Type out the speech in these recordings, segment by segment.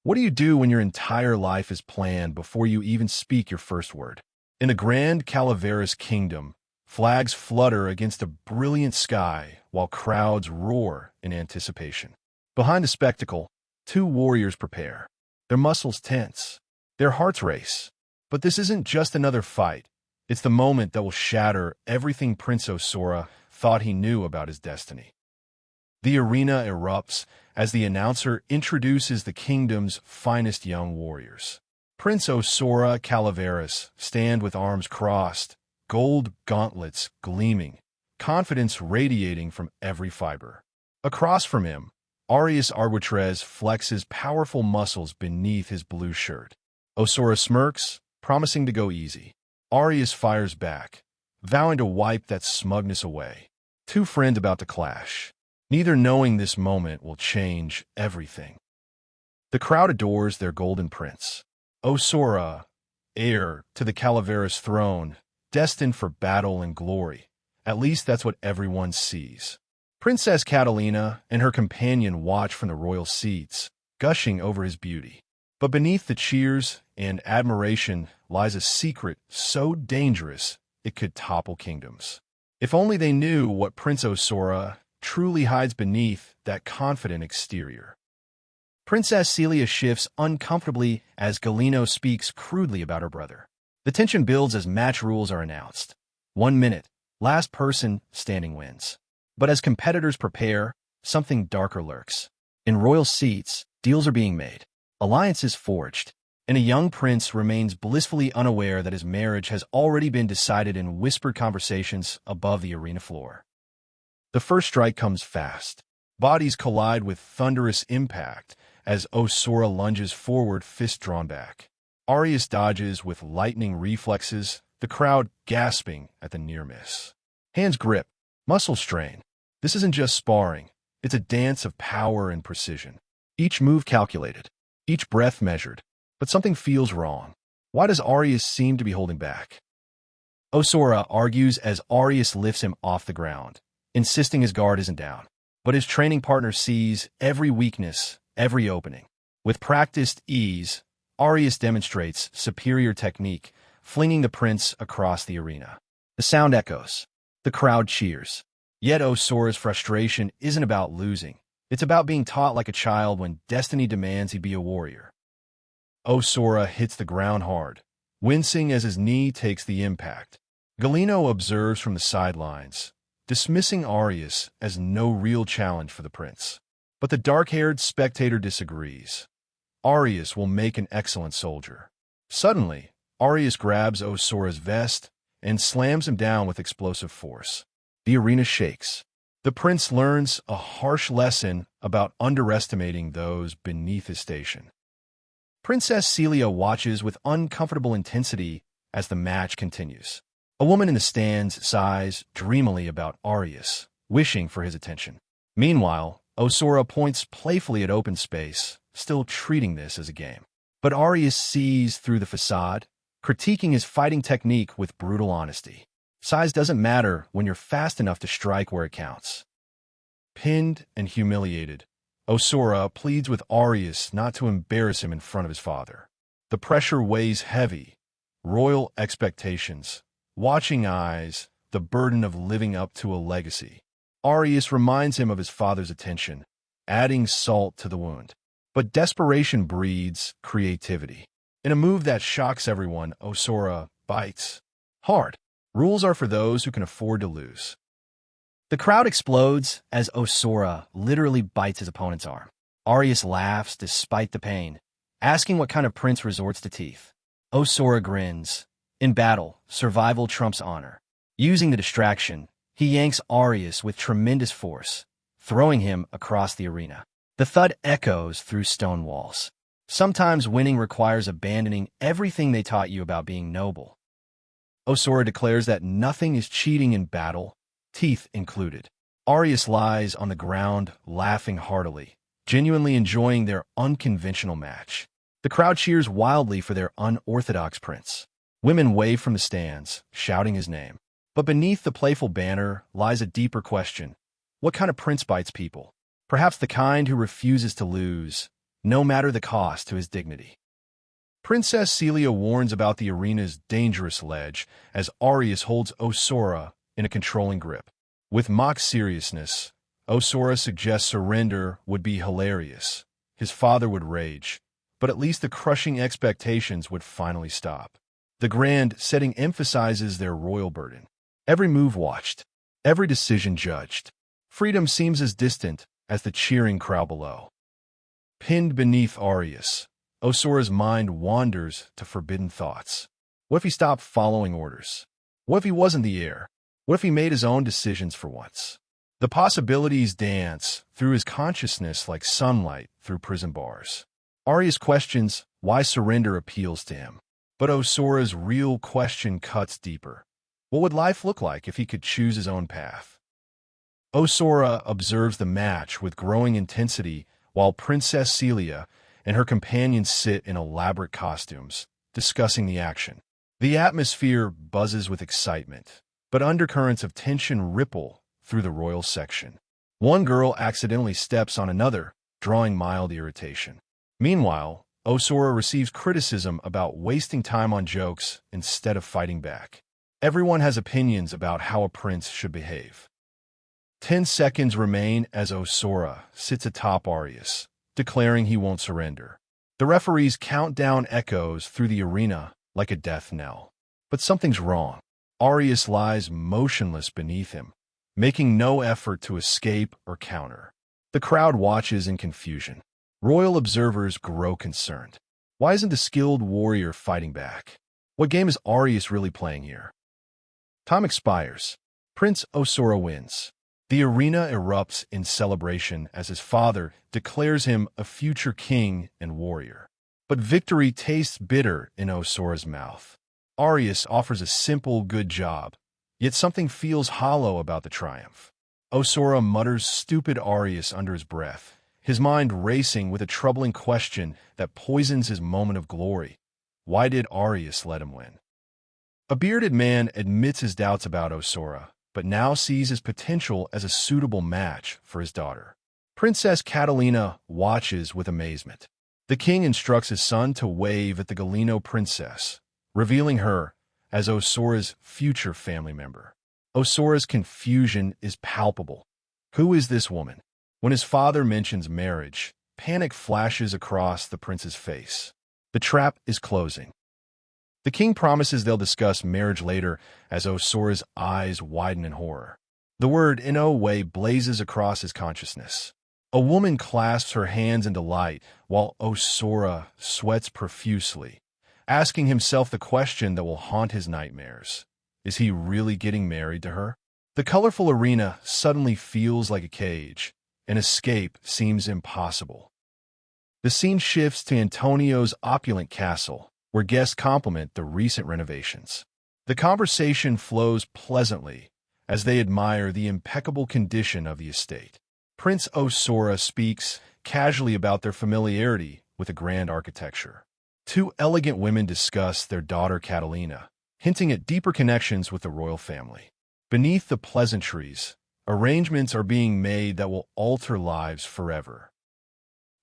What do you do when your entire life is planned before you even speak your first word? In the grand Calaveras Kingdom, flags flutter against a brilliant sky while crowds roar in anticipation. Behind the spectacle, two warriors prepare. Their muscles tense, their hearts race. But this isn't just another fight. It's the moment that will shatter everything Prince Osora thought he knew about his destiny. The arena erupts as the announcer introduces the kingdom's finest young warriors. Prince Osora Calaveras stand with arms crossed, gold gauntlets gleaming, confidence radiating from every fiber. Across from him, Arias flexes powerful muscles beneath his blue shirt. Osora smirks, promising to go easy. Arias fires back, vowing to wipe that smugness away. Two friends about to clash, neither knowing this moment will change everything. The crowd adores their golden prince. Osora, heir to the Calaveras throne, destined for battle and glory. At least that's what everyone sees. Princess Catalina and her companion watch from the royal seats, gushing over his beauty. But beneath the cheers and admiration lies a secret so dangerous it could topple kingdoms. If only they knew what Prince Osora truly hides beneath that confident exterior. Princess Celia shifts uncomfortably as Galeno speaks crudely about her brother. The tension builds as match rules are announced. 1 minute, last person standing wins. But as competitors prepare, something darker lurks. In royal seats, deals are being made. Alliances forged, and a young prince remains blissfully unaware that his marriage has already been decided in whispered conversations above the arena floor. The first strike comes fast. Bodies collide with thunderous impact as Osora lunges forward, fist drawn back. Arias dodges with lightning reflexes, the crowd gasping at the near miss. Hands grip, muscles strain. This isn't just sparring, it's a dance of power and precision. Each move calculated, each breath measured, but something feels wrong. Why does Arias seem to be holding back? Osora argues as Arias lifts him off the ground, insisting his guard isn't down. But his training partner sees every weakness, every opening. With practiced ease, Arias demonstrates superior technique, flinging the prince across the arena. The sound echoes. The crowd cheers. Yet Osora's frustration isn't about losing. It's about being taught like a child when destiny demands he be a warrior. Osora hits the ground hard, wincing as his knee takes the impact. Galeno observes from the sidelines, dismissing Arias as no real challenge for the prince. But the dark-haired spectator disagrees. Arias will make an excellent soldier. Suddenly, Arias grabs Osora's vest and slams him down with explosive force. The arena shakes. The prince learns a harsh lesson about underestimating those beneath his station. Princess Celia watches with uncomfortable intensity as the match continues. A woman in the stands sighs dreamily about Arias, wishing for his attention. Meanwhile, Osora points playfully at open space, still treating this as a game. But Arias sees through the facade, critiquing his fighting technique with brutal honesty. Size doesn't matter when you're fast enough to strike where it counts. Pinned and humiliated, Osora pleads with Arias not to embarrass him in front of his father. The pressure weighs heavy. Royal expectations, watching eyes, the burden of living up to a legacy. Arias reminds him of his father's attention, adding salt to the wound. But desperation breeds creativity. In a move that shocks everyone, Osora bites hard. Rules are for those who can afford to lose. The crowd explodes as Osora literally bites his opponent's arm. Arias laughs despite the pain, asking what kind of prince resorts to teeth. Osora grins. In battle, survival trumps honor. Using the distraction, he yanks Arias with tremendous force, throwing him across the arena. The thud echoes through stone walls. Sometimes winning requires abandoning everything they taught you about being noble. Osora declares that nothing is cheating in battle, teeth included. Arias lies on the ground, laughing heartily, genuinely enjoying their unconventional match. The crowd cheers wildly for their unorthodox prince. Women wave from the stands, shouting his name. But beneath the playful banner lies a deeper question. What kind of prince bites people? Perhaps the kind who refuses to lose, no matter the cost to his dignity. Princess Celia warns about the arena's dangerous ledge as Arias holds Osora in a controlling grip. With mock seriousness, Osora suggests surrender would be hilarious. His father would rage, but at least the crushing expectations would finally stop. The grand setting emphasizes their royal burden. Every move watched, every decision judged. Freedom seems as distant as the cheering crowd below. Pinned beneath Arias, Osora's mind wanders to forbidden thoughts. What if he stopped following orders? What if he wasn't the heir? What if he made his own decisions for once? The possibilities dance through his consciousness like sunlight through prison bars. Arias questions why surrender appeals to him. But Osora's real question cuts deeper. What would life look like if he could choose his own path? Osora observes the match with growing intensity while Princess Celia and her companions sit in elaborate costumes, discussing the action. The atmosphere buzzes with excitement, but undercurrents of tension ripple through the royal section. One girl accidentally steps on another, drawing mild irritation. Meanwhile, Osora receives criticism about wasting time on jokes instead of fighting back. Everyone has opinions about how a prince should behave. 10 seconds remain as Osora sits atop Arias, declaring he won't surrender. The referee's countdown echoes through the arena like a death knell. But something's wrong. Arias lies motionless beneath him, making no effort to escape or counter. The crowd watches in confusion. Royal observers grow concerned. Why isn't the skilled warrior fighting back? What game is Arias really playing here? Time expires. Prince Osora wins. The arena erupts in celebration as his father declares him a future king and warrior. But victory tastes bitter in Osora's mouth. Arias offers a simple good job, yet something feels hollow about the triumph. Osora mutters stupid Arias under his breath, his mind racing with a troubling question that poisons his moment of glory. Why did Arias let him win? A bearded man admits his doubts about Osora, but now sees his potential as a suitable match for his daughter. Princess Catalina watches with amazement. The king instructs his son to wave at the Galeno princess, revealing her as Osora's future family member. Osora's confusion is palpable. Who is this woman? When his father mentions marriage, panic flashes across the prince's face. The trap is closing. The king promises they'll discuss marriage later as Osora's eyes widen in horror. The word in no way blazes across his consciousness. A woman clasps her hands in delight while Osora sweats profusely, asking himself the question that will haunt his nightmares. Is he really getting married to her? The colorful arena suddenly feels like a cage. An escape seems impossible. The scene shifts to Antonio's opulent castle, where guests compliment the recent renovations. The conversation flows pleasantly as they admire the impeccable condition of the estate. Prince Osora speaks casually about their familiarity with the grand architecture. Two elegant women discuss their daughter Catalina, hinting at deeper connections with the royal family. Beneath the pleasantries, arrangements are being made that will alter lives forever.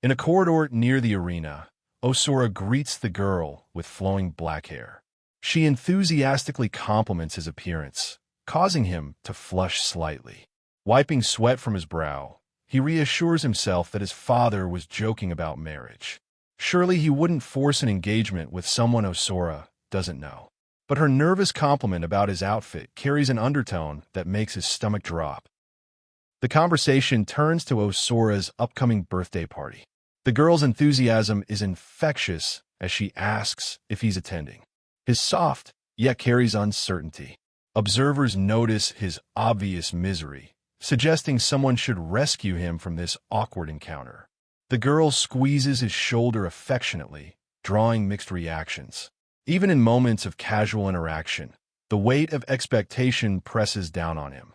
In a corridor near the arena, Osora greets the girl with flowing black hair. She enthusiastically compliments his appearance, causing him to flush slightly. Wiping sweat from his brow, he reassures himself that his father was joking about marriage. Surely he wouldn't force an engagement with someone Osora doesn't know. But her nervous compliment about his outfit carries an undertone that makes his stomach drop. The conversation turns to Osora's upcoming birthday party. The girl's enthusiasm is infectious as she asks if he's attending. His soft, yet carries uncertainty. Observers notice his obvious misery, suggesting someone should rescue him from this awkward encounter. The girl squeezes his shoulder affectionately, drawing mixed reactions. Even in moments of casual interaction, the weight of expectation presses down on him.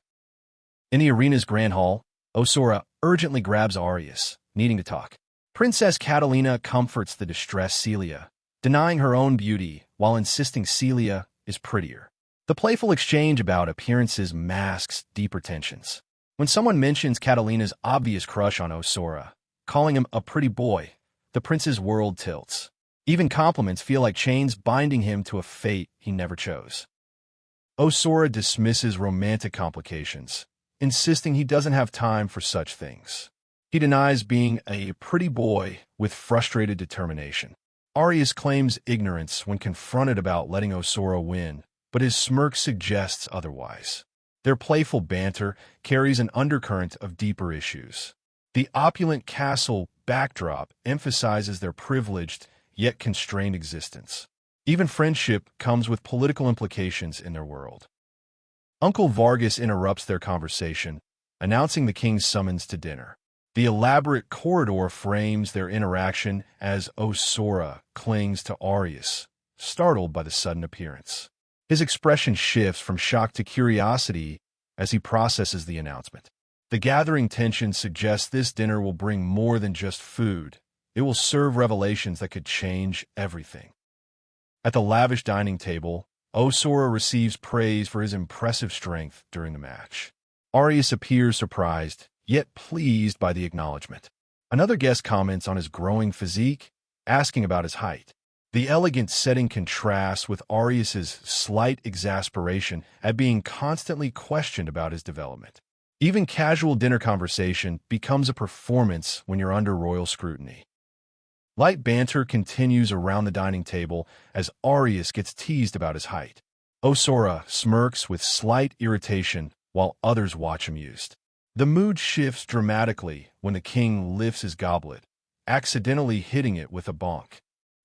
In the arena's grand hall, Osora urgently grabs Arias, needing to talk. Princess Catalina comforts the distressed Celia, denying her own beauty while insisting Celia is prettier. The playful exchange about appearances masks deeper tensions. When someone mentions Catalina's obvious crush on Osora, calling him a pretty boy, The prince's world tilts. Even compliments feel like chains binding him to a fate he never chose. Osora dismisses romantic complications, insisting he doesn't have time for such things. He denies being a pretty boy with frustrated determination. Arias claims ignorance when confronted about letting Osora win, but his smirk suggests otherwise. Their playful banter carries an undercurrent of deeper issues. The opulent castle backdrop emphasizes their privileged yet constrained existence. Even friendship comes with political implications in their world. Uncle Vargas interrupts their conversation, announcing the king's summons to dinner. The elaborate corridor frames their interaction as Osora clings to Arias, startled by the sudden appearance. His expression shifts from shock to curiosity as he processes the announcement. The gathering tension suggests this dinner will bring more than just food. It will serve revelations that could change everything. At the lavish dining table, Osora receives praise for his impressive strength during the match. Arias appears surprised, yet pleased by the acknowledgement. Another guest comments on his growing physique, asking about his height. The elegant setting contrasts with Arias's slight exasperation at being constantly questioned about his development. Even casual dinner conversation becomes a performance when you're under royal scrutiny. Light banter continues around the dining table as Arias gets teased about his height. Osora smirks with slight irritation while others watch amused. The mood shifts dramatically when the king lifts his goblet, accidentally hitting it with a bonk.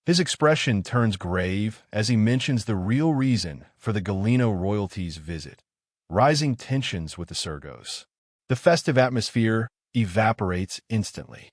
His expression turns grave as he mentions the real reason for the Galeno royalty's visit, rising tensions with the Surgos. The festive atmosphere evaporates instantly.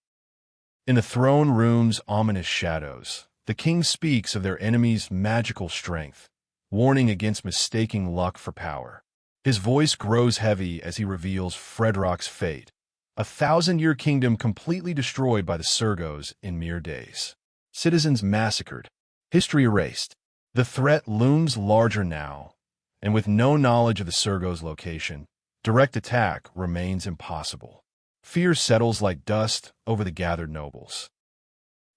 In the throne room's ominous shadows, the king speaks of their enemy's magical strength, warning against mistaking luck for power. His voice grows heavy as he reveals Fredrock's fate, a 1,000-year kingdom completely destroyed by the Surgos in mere days. Citizens massacred, history erased. The threat looms larger now, and with no knowledge of the Surgos' location, direct attack remains impossible. Fear settles like dust over the gathered nobles.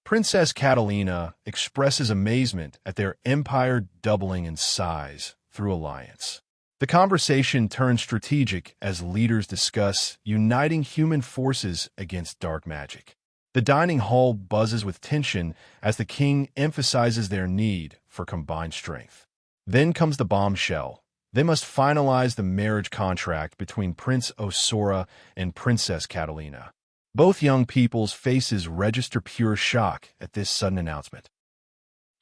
Princess Catalina expresses amazement at their empire doubling in size through alliance. The conversation turns strategic as leaders discuss uniting human forces against dark magic. The dining hall buzzes with tension as the king emphasizes their need for combined strength. Then comes the bombshell. They must finalize the marriage contract between Prince Osora and Princess Catalina. Both young people's faces register pure shock at this sudden announcement.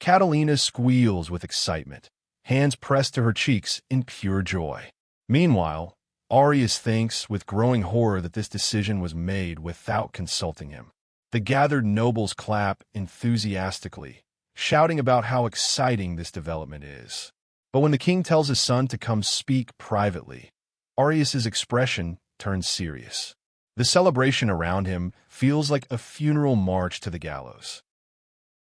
Catalina squeals with excitement, hands pressed to her cheeks in pure joy. Meanwhile, Arias thinks with growing horror that this decision was made without consulting him. The gathered nobles clap enthusiastically, shouting about how exciting this development is. But when the king tells his son to come speak privately, Arias's expression turns serious. The celebration around him feels like a funeral march to the gallows.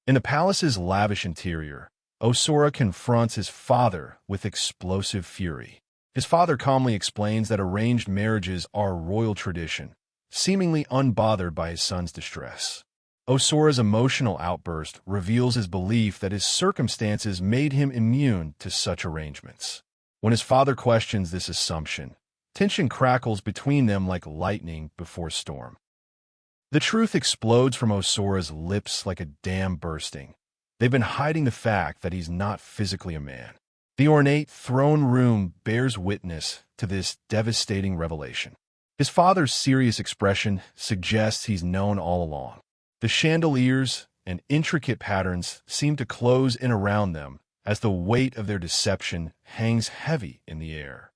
In the palace's lavish interior, Osora confronts his father with explosive fury. His father calmly explains that arranged marriages are royal tradition, seemingly unbothered by his son's distress. Osora's emotional outburst reveals his belief that his circumstances made him immune to such arrangements. When his father questions this assumption, tension crackles between them like lightning before a storm. The truth explodes from Osora's lips like a dam bursting. They've been hiding the fact that he's not physically a man. The ornate throne room bears witness to this devastating revelation. His father's serious expression suggests he's known all along. The chandeliers and intricate patterns seem to close in around them as the weight of their deception hangs heavy in the air.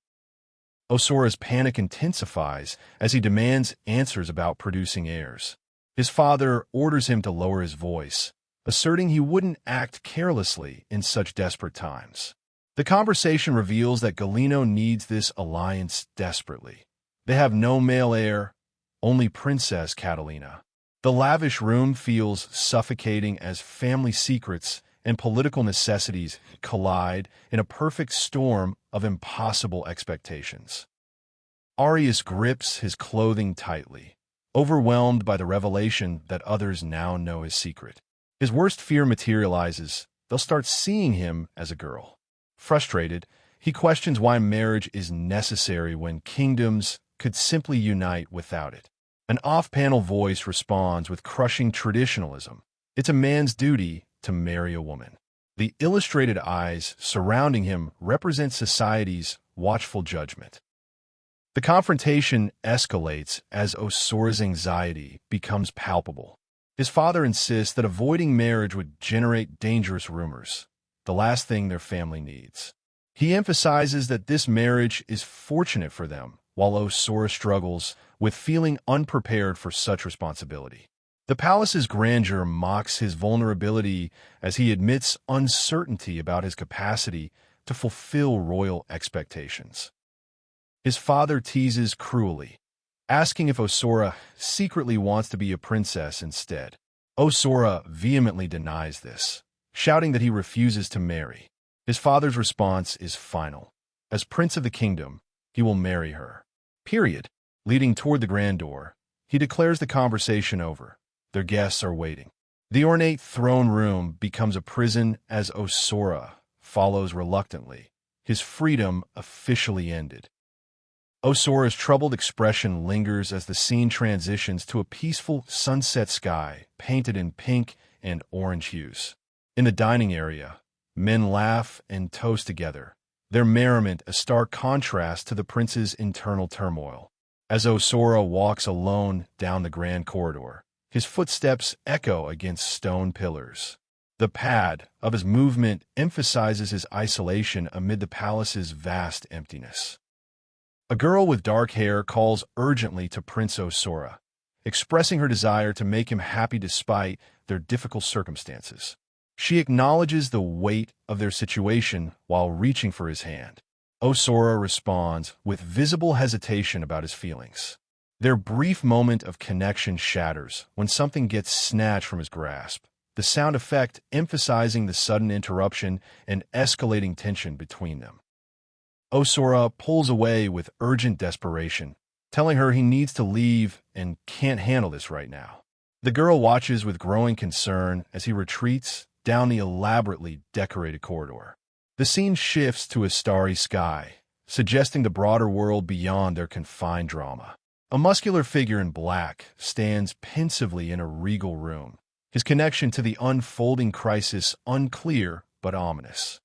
Osora's panic intensifies as he demands answers about producing heirs. His father orders him to lower his voice, asserting he wouldn't act carelessly in such desperate times. The conversation reveals that Galeno needs this alliance desperately. They have no male heir, only Princess Catalina. The lavish room feels suffocating as family secrets and political necessities collide in a perfect storm of impossible expectations. Arias grips his clothing tightly, overwhelmed by the revelation that others now know his secret. His worst fear materializes. They'll start seeing him as a girl. Frustrated, he questions why marriage is necessary when kingdoms could simply unite without it. An off-panel voice responds with crushing traditionalism. It's a man's duty to marry a woman. The illustrated eyes surrounding him represent society's watchful judgment. The confrontation escalates as Osora's anxiety becomes palpable. His father insists that avoiding marriage would generate dangerous rumors, the last thing their family needs. He emphasizes that this marriage is fortunate for them, while Osora struggles with feeling unprepared for such responsibility. The palace's grandeur mocks his vulnerability as he admits uncertainty about his capacity to fulfill royal expectations. His father teases cruelly, asking if Osora secretly wants to be a princess instead. Osora vehemently denies this, shouting that he refuses to marry. His father's response is final. As prince of the kingdom, he will marry her. Period. Leading toward the grand door, he declares the conversation over. Their guests are waiting. The ornate throne room becomes a prison as Osora follows reluctantly, his freedom officially ended. Osora's troubled expression lingers as the scene transitions to a peaceful sunset sky painted in pink and orange hues. In the dining area, men laugh and toast together, their merriment a stark contrast to the prince's internal turmoil. As Osora walks alone down the grand corridor, his footsteps echo against stone pillars. The pad of his movement emphasizes his isolation amid the palace's vast emptiness. A girl with dark hair calls urgently to Prince Osora, expressing her desire to make him happy despite their difficult circumstances. She acknowledges the weight of their situation while reaching for his hand. Osora responds with visible hesitation about his feelings. Their brief moment of connection shatters when something gets snatched from his grasp, the sound effect emphasizing the sudden interruption and escalating tension between them. Osora pulls away with urgent desperation, telling her he needs to leave and can't handle this right now. The girl watches with growing concern as he retreats down the elaborately decorated corridor. The scene shifts to a starry sky, suggesting the broader world beyond their confined drama. A muscular figure in black stands pensively in a regal room, his connection to the unfolding crisis unclear but ominous.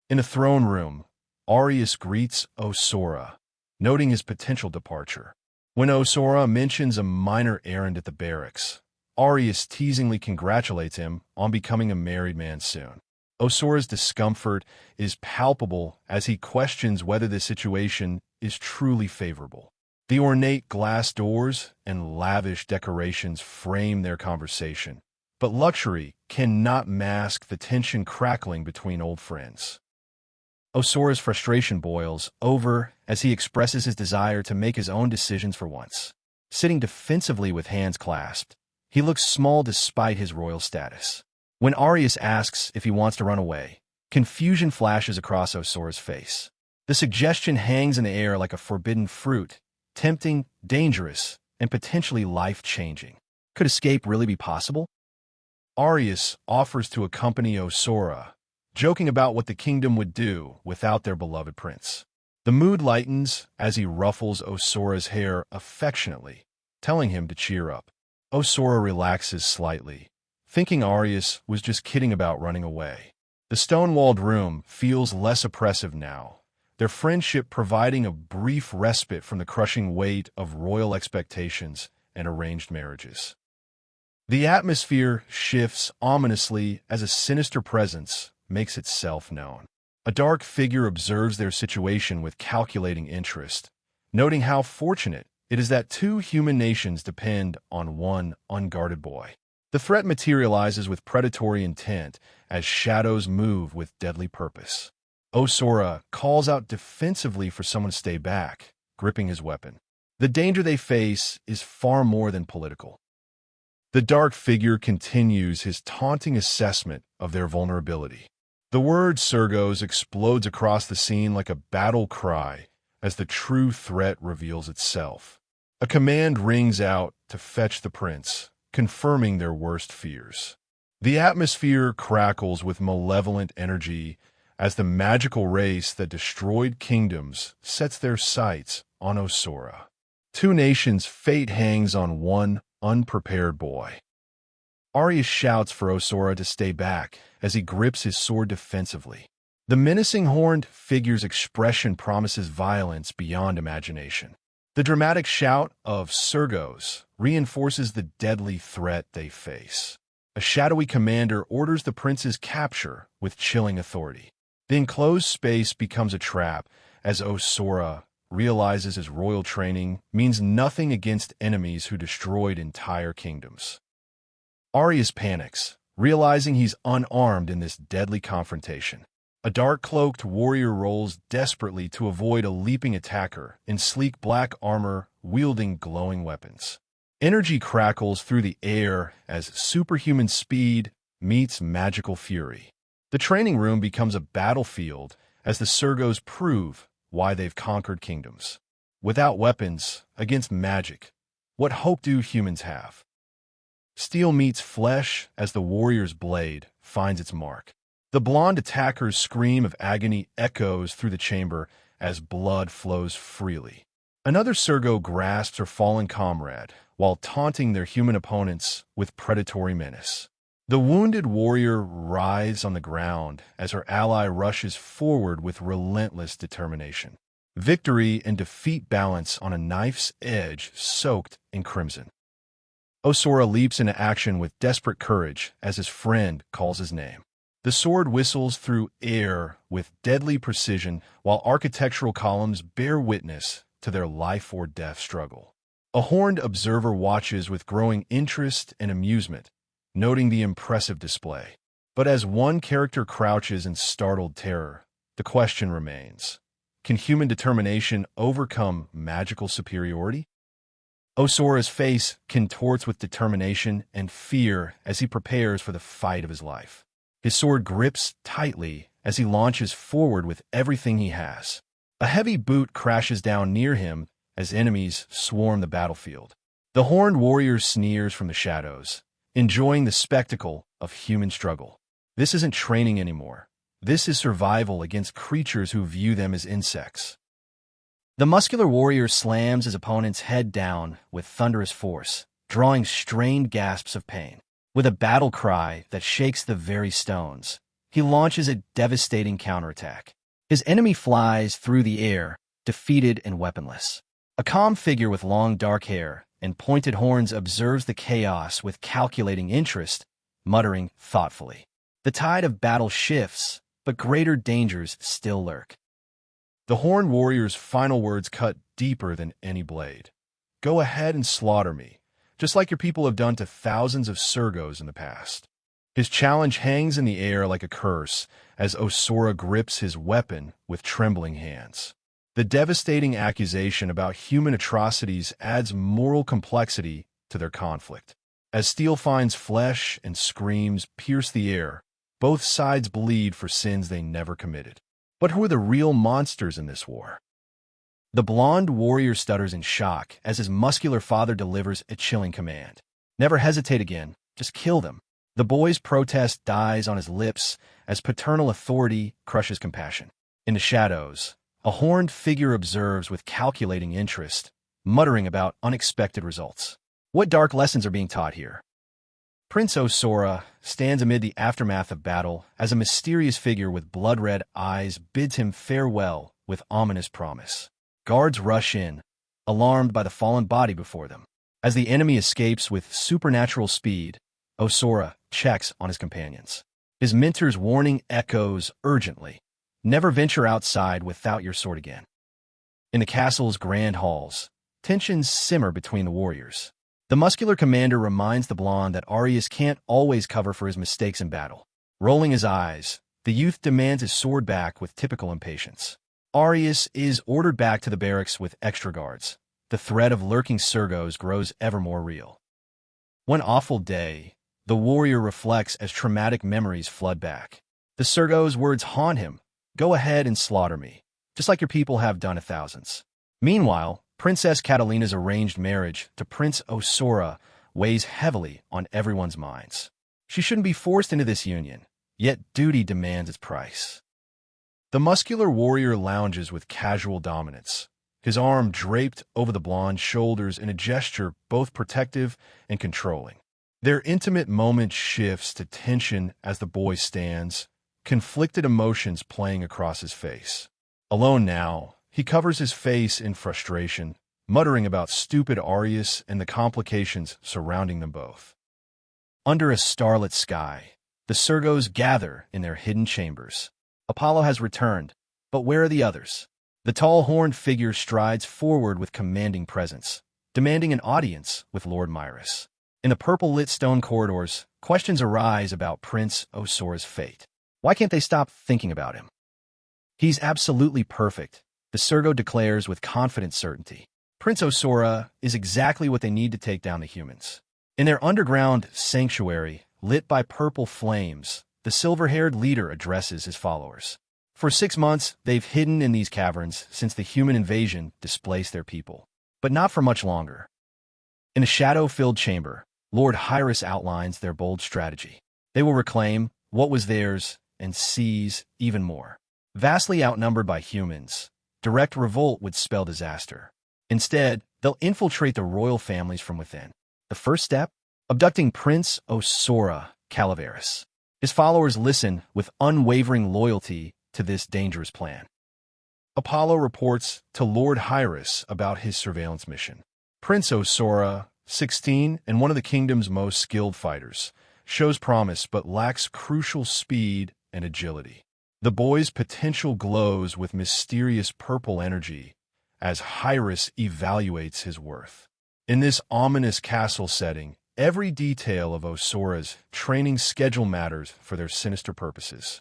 In a throne room, Arias greets Osora, noting his potential departure. When Osora mentions a minor errand at the barracks, Arias teasingly congratulates him on becoming a married man soon. Osora's discomfort is palpable as he questions whether the situation is truly favorable. The ornate glass doors and lavish decorations frame their conversation, but luxury cannot mask the tension crackling between old friends. Osora's frustration boils over as he expresses his desire to make his own decisions for once. Sitting defensively with hands clasped, he looks small despite his royal status. When Arias asks if he wants to run away, confusion flashes across Osora's face. The suggestion hangs in the air like a forbidden fruit, tempting, dangerous, and potentially life-changing. Could escape really be possible? Arias offers to accompany Osora, joking about what the kingdom would do without their beloved prince. The mood lightens as he ruffles Osora's hair affectionately, telling him to cheer up. Osora relaxes slightly, thinking Arias was just kidding about running away. The stone-walled room feels less oppressive now, their friendship providing a brief respite from the crushing weight of royal expectations and arranged marriages. The atmosphere shifts ominously as a sinister presence makes itself known. A dark figure observes their situation with calculating interest, noting how fortunate it is that two human nations depend on one unguarded boy. The threat materializes with predatory intent as shadows move with deadly purpose. Osora calls out defensively for someone to stay back, gripping his weapon. The danger they face is far more than political. The dark figure continues his taunting assessment of their vulnerability. The word Sergos explodes across the scene like a battle cry as the true threat reveals itself. A command rings out to fetch the prince, confirming their worst fears. The atmosphere crackles with malevolent energy as the magical race that destroyed kingdoms sets their sights on Osora. Two nations' fate hangs on one unprepared boy. Arias shouts for Osora to stay back as he grips his sword defensively. The menacing horned figure's expression promises violence beyond imagination. The dramatic shout of Sergos reinforces the deadly threat they face. A shadowy commander orders the prince's capture with chilling authority. The enclosed space becomes a trap as Osora realizes his royal training means nothing against enemies who destroyed entire kingdoms. Arias panics, realizing he's unarmed in this deadly confrontation. A dark-cloaked warrior rolls desperately to avoid a leaping attacker in sleek black armor wielding glowing weapons. Energy crackles through the air as superhuman speed meets magical fury. The training room becomes a battlefield as the Sergos prove why they've conquered kingdoms. Without weapons, against magic, what hope do humans have? Steel meets flesh as the warrior's blade finds its mark. The blonde attacker's scream of agony echoes through the chamber as blood flows freely. Another Sergo grasps her fallen comrade while taunting their human opponents with predatory menace. The wounded warrior writhes on the ground as her ally rushes forward with relentless determination. Victory and defeat balance on a knife's edge soaked in crimson. Osora leaps into action with desperate courage as his friend calls his name. The sword whistles through air with deadly precision while architectural columns bear witness to their life-or-death struggle. A horned observer watches with growing interest and amusement, noting the impressive display. But as one character crouches in startled terror, the question remains: can human determination overcome magical superiority? Osora's face contorts with determination and fear as he prepares for the fight of his life. His sword grips tightly as he launches forward with everything he has. A heavy boot crashes down near him as enemies swarm the battlefield. The horned warrior sneers from the shadows, enjoying the spectacle of human struggle. This isn't training anymore. This is survival against creatures who view them as insects. The muscular warrior slams his opponent's head down with thunderous force, drawing strained gasps of pain. With a battle cry that shakes the very stones, he launches a devastating counterattack. His enemy flies through the air, defeated and weaponless. A calm figure with long dark hair and pointed horns observes the chaos with calculating interest, muttering thoughtfully. The tide of battle shifts, but greater dangers still lurk. The horned warrior's final words cut deeper than any blade. Go ahead and slaughter me, just like your people have done to thousands of Sergos in the past. His challenge hangs in the air like a curse as Osora grips his weapon with trembling hands. The devastating accusation about human atrocities adds moral complexity to their conflict. As steel finds flesh and screams pierce the air, both sides bleed for sins they never committed. But who are the real monsters in this war? The blonde warrior stutters in shock as his muscular father delivers a chilling command. Never hesitate again, just kill them. The boy's protest dies on his lips as paternal authority crushes compassion. In the shadows, a horned figure observes with calculating interest, muttering about unexpected results. What dark lessons are being taught here? Prince Osora stands amid the aftermath of battle as a mysterious figure with blood-red eyes bids him farewell with ominous promise. Guards rush in, alarmed by the fallen body before them. As the enemy escapes with supernatural speed, Osora checks on his companions. His mentor's warning echoes urgently. Never venture outside without your sword again. In the castle's grand halls, tensions simmer between the warriors. The muscular commander reminds the blonde that Arias can't always cover for his mistakes in battle. Rolling his eyes, the youth demands his sword back with typical impatience. Arias is ordered back to the barracks with extra guards. The threat of lurking Sergos grows ever more real. One awful day, the warrior reflects as traumatic memories flood back. The Sergos' words haunt him. Go ahead and slaughter me, just like your people have done to thousands. Meanwhile, Princess Catalina's arranged marriage to Prince Osora weighs heavily on everyone's minds. She shouldn't be forced into this union, yet duty demands its price. The muscular warrior lounges with casual dominance, his arm draped over the blonde shoulders in a gesture both protective and controlling. Their intimate moment shifts to tension as the boy stands, conflicted emotions playing across his face. Alone now, he covers his face in frustration, muttering about stupid Arias and the complications surrounding them both. Under a starlit sky, the Sergos gather in their hidden chambers. Apollo has returned, but where are the others? The tall horned figure strides forward with commanding presence, demanding an audience with Lord Myris. In the purple-lit stone corridors, questions arise about Prince Osora's fate. Why can't they stop thinking about him? He's absolutely perfect, the Sergo declares with confident certainty. Prince Osora is exactly what they need to take down the humans. In their underground sanctuary, lit by purple flames, the silver-haired leader addresses his followers. For 6 months, they've hidden in these caverns since the human invasion displaced their people. But not for much longer. In a shadow-filled chamber, Lord Hyris outlines their bold strategy. They will reclaim what was theirs and seize even more. Vastly outnumbered by humans, direct revolt would spell disaster. Instead, they'll infiltrate the royal families from within. The first step? Abducting Prince Osora Calaveras. His followers listen with unwavering loyalty to this dangerous plan. Apollo reports to Lord Hyris about his surveillance mission. Prince Osora, 16 and one of the kingdom's most skilled fighters, shows promise but lacks crucial speed and agility. The boy's potential glows with mysterious purple energy as Hyris evaluates his worth. In this ominous castle setting, every detail of Osora's training schedule matters for their sinister purposes.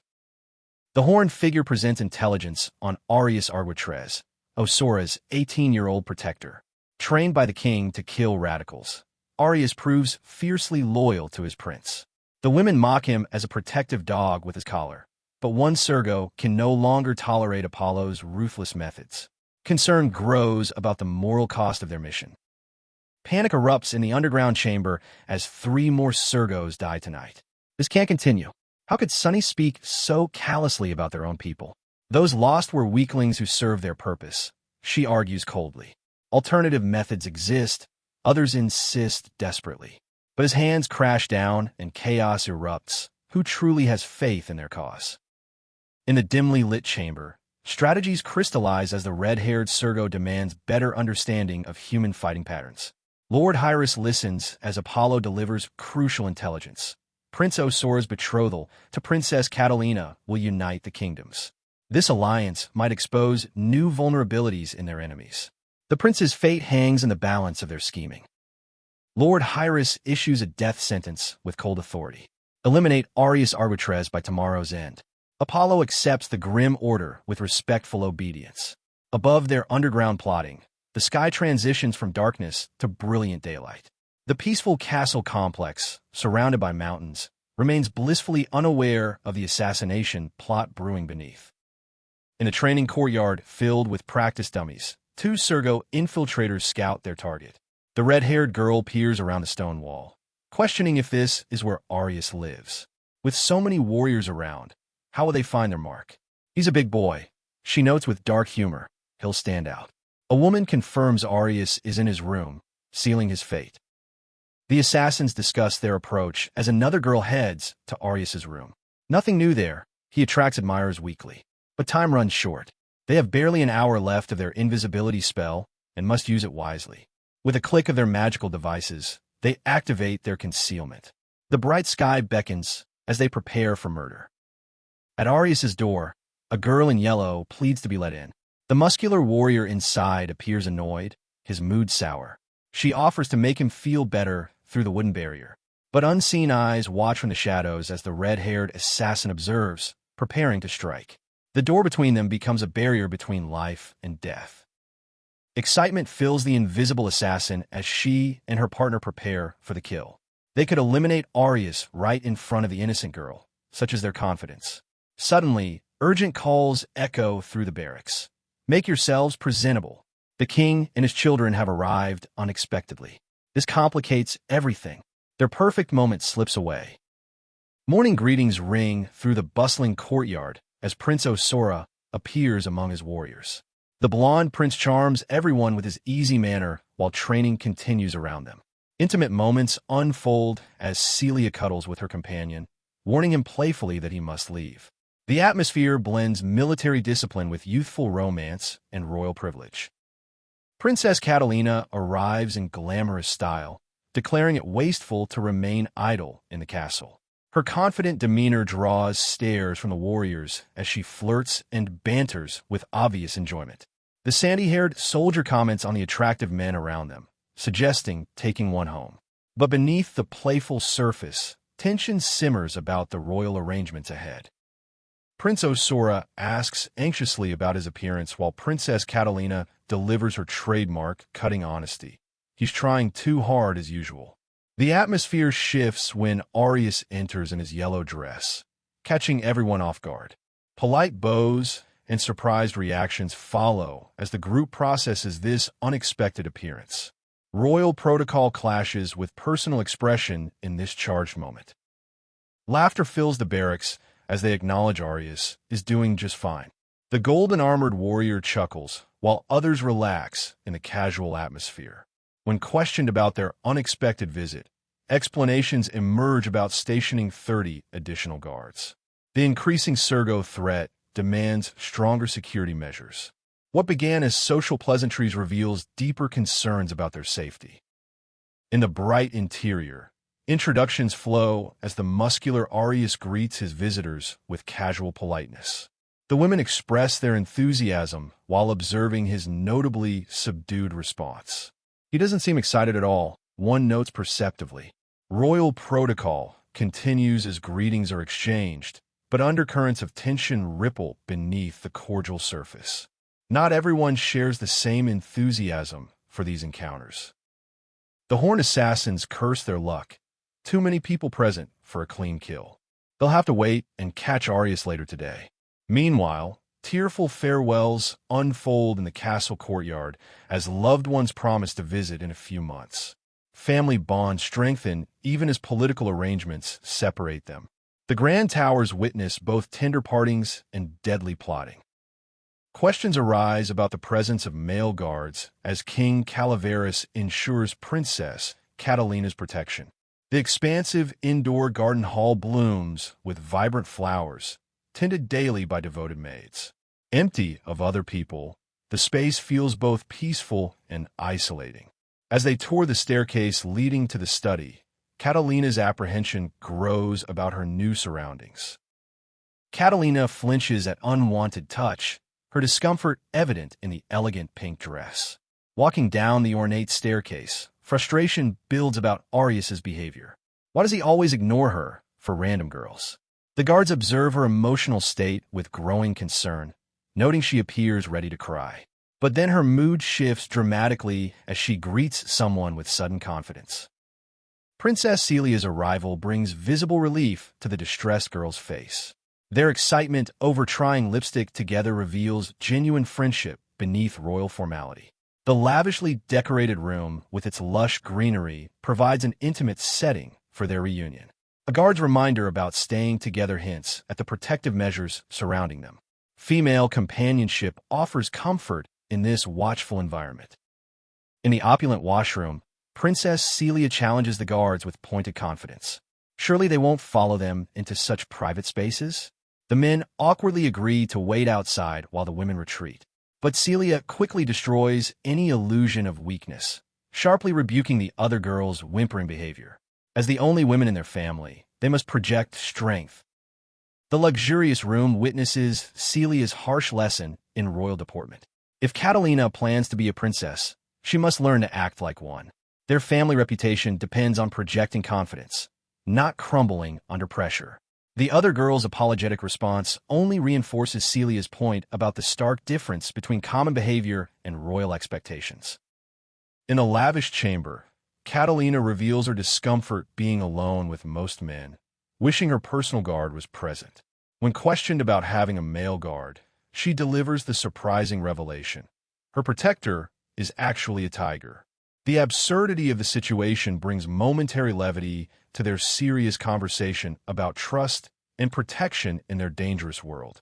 The horned figure presents intelligence on Arias Arguetres, Osora's 18-year-old protector. Trained by the king to kill radicals, Arias proves fiercely loyal to his prince. The women mock him as a protective dog with his collar, but one Sergo can no longer tolerate Apollo's ruthless methods. Concern grows about the moral cost of their mission. Panic erupts in the underground chamber as 3 more Sergos die tonight. This can't continue. How could Sunny speak so callously about their own people? Those lost were weaklings who served their purpose, she argues coldly. Alternative methods exist, others insist desperately. But as hands crash down and chaos erupts, who truly has faith in their cause? In the dimly lit chamber, strategies crystallize as the red-haired Sergo demands better understanding of human fighting patterns. Lord Hyris listens as Apollo delivers crucial intelligence. Prince Osora's betrothal to Princess Catalina will unite the kingdoms. This alliance might expose new vulnerabilities in their enemies. The prince's fate hangs in the balance of their scheming. Lord Hyris issues a death sentence with cold authority. Eliminate Arias Arguetres by tomorrow's end. Apollo accepts the grim order with respectful obedience. Above their underground plotting, the sky transitions from darkness to brilliant daylight. The peaceful castle complex, surrounded by mountains, remains blissfully unaware of the assassination plot brewing beneath. In a training courtyard filled with practice dummies, 2 Sergo infiltrators scout their target. The red-haired girl peers around the stone wall, questioning if this is where Arias lives. With so many warriors around, how will they find their mark? He's a big boy, she notes with dark humor. He'll stand out. A woman confirms Arias is in his room, sealing his fate. The assassins discuss their approach as another girl heads to Arias's room. Nothing new there. He attracts admirers weekly. But time runs short. They have barely an hour left of their invisibility spell and must use it wisely. With a click of their magical devices, they activate their concealment. The bright sky beckons as they prepare for murder. At Arias's door, a girl in yellow pleads to be let in. The muscular warrior inside appears annoyed, his mood sour. She offers to make him feel better through the wooden barrier. But unseen eyes watch from the shadows as the red-haired assassin observes, preparing to strike. The door between them becomes a barrier between life and death. Excitement fills the invisible assassin as she and her partner prepare for the kill. They could eliminate Arias right in front of the innocent girl, such is their confidence. Suddenly, urgent calls echo through the barracks. Make yourselves presentable. The king and his children have arrived unexpectedly. This complicates everything. Their perfect moment slips away. Morning greetings ring through the bustling courtyard as Prince Osora appears among his warriors. The blonde prince charms everyone with his easy manner while training continues around them. Intimate moments unfold as Celia cuddles with her companion, warning him playfully that he must leave. The atmosphere blends military discipline with youthful romance and royal privilege. Princess Catalina arrives in glamorous style, declaring it wasteful to remain idle in the castle. Her confident demeanor draws stares from the warriors as she flirts and banters with obvious enjoyment. The sandy-haired soldier comments on the attractive men around them, suggesting taking one home. But beneath the playful surface, tension simmers about the royal arrangements ahead. Prince Osora asks anxiously about his appearance while Princess Catalina delivers her trademark cutting honesty. He's trying too hard as usual. The atmosphere shifts when Arias enters in his yellow dress, catching everyone off guard. Polite bows and surprised reactions follow as the group processes this unexpected appearance. Royal protocol clashes with personal expression in this charged moment. Laughter fills the barracks as they acknowledge Arias is doing just fine. The golden-armored warrior chuckles, while others relax in the casual atmosphere. When questioned about their unexpected visit, explanations emerge about stationing 30 additional guards. The increasing Sergo threat demands stronger security measures. What began as social pleasantries reveals deeper concerns about their safety. In the bright interior, introductions flow as the muscular Arias greets his visitors with casual politeness. The women express their enthusiasm while observing his notably subdued response. He doesn't seem excited at all, one notes perceptively. Royal protocol continues as greetings are exchanged, but undercurrents of tension ripple beneath the cordial surface. Not everyone shares the same enthusiasm for these encounters. The Horn Assassins curse their luck. Too many people present for a clean kill. They'll have to wait and catch Arias later today. Meanwhile, tearful farewells unfold in the castle courtyard as loved ones promise to visit in a few months. Family bonds strengthen even as political arrangements separate them. The Grand Towers witness both tender partings and deadly plotting. Questions arise about the presence of male guards as King Calaveras ensures Princess Catalina's protection. The expansive indoor garden hall blooms with vibrant flowers, tended daily by devoted maids. Empty of other people, the space feels both peaceful and isolating. As they tour the staircase leading to the study, Catalina's apprehension grows about her new surroundings. Catalina flinches at unwanted touch, her discomfort evident in the elegant pink dress. Walking down the ornate staircase, frustration builds about Arias's behavior. Why does he always ignore her for random girls? The guards observe her emotional state with growing concern, noting she appears ready to cry. But then her mood shifts dramatically as she greets someone with sudden confidence. Princess Celia's arrival brings visible relief to the distressed girl's face. Their excitement over trying lipstick together reveals genuine friendship beneath royal formality. The lavishly decorated room with its lush greenery provides an intimate setting for their reunion. A guard's reminder about staying together hints at the protective measures surrounding them. Female companionship offers comfort in this watchful environment. In the opulent washroom, Princess Celia challenges the guards with pointed confidence. Surely they won't follow them into such private spaces? The men awkwardly agree to wait outside while the women retreat. But Celia quickly destroys any illusion of weakness, sharply rebuking the other girls' whimpering behavior. As the only women in their family, they must project strength. The luxurious room witnesses Celia's harsh lesson in royal deportment. If Catalina plans to be a princess, she must learn to act like one. Their family reputation depends on projecting confidence, not crumbling under pressure. The other girl's apologetic response only reinforces Celia's point about the stark difference between common behavior and royal expectations. In a lavish chamber, Catalina reveals her discomfort being alone with most men, wishing her personal guard was present. When questioned about having a male guard, she delivers the surprising revelation. Her protector is actually a tiger. The absurdity of the situation brings momentary levity to their serious conversation about trust and protection in their dangerous world.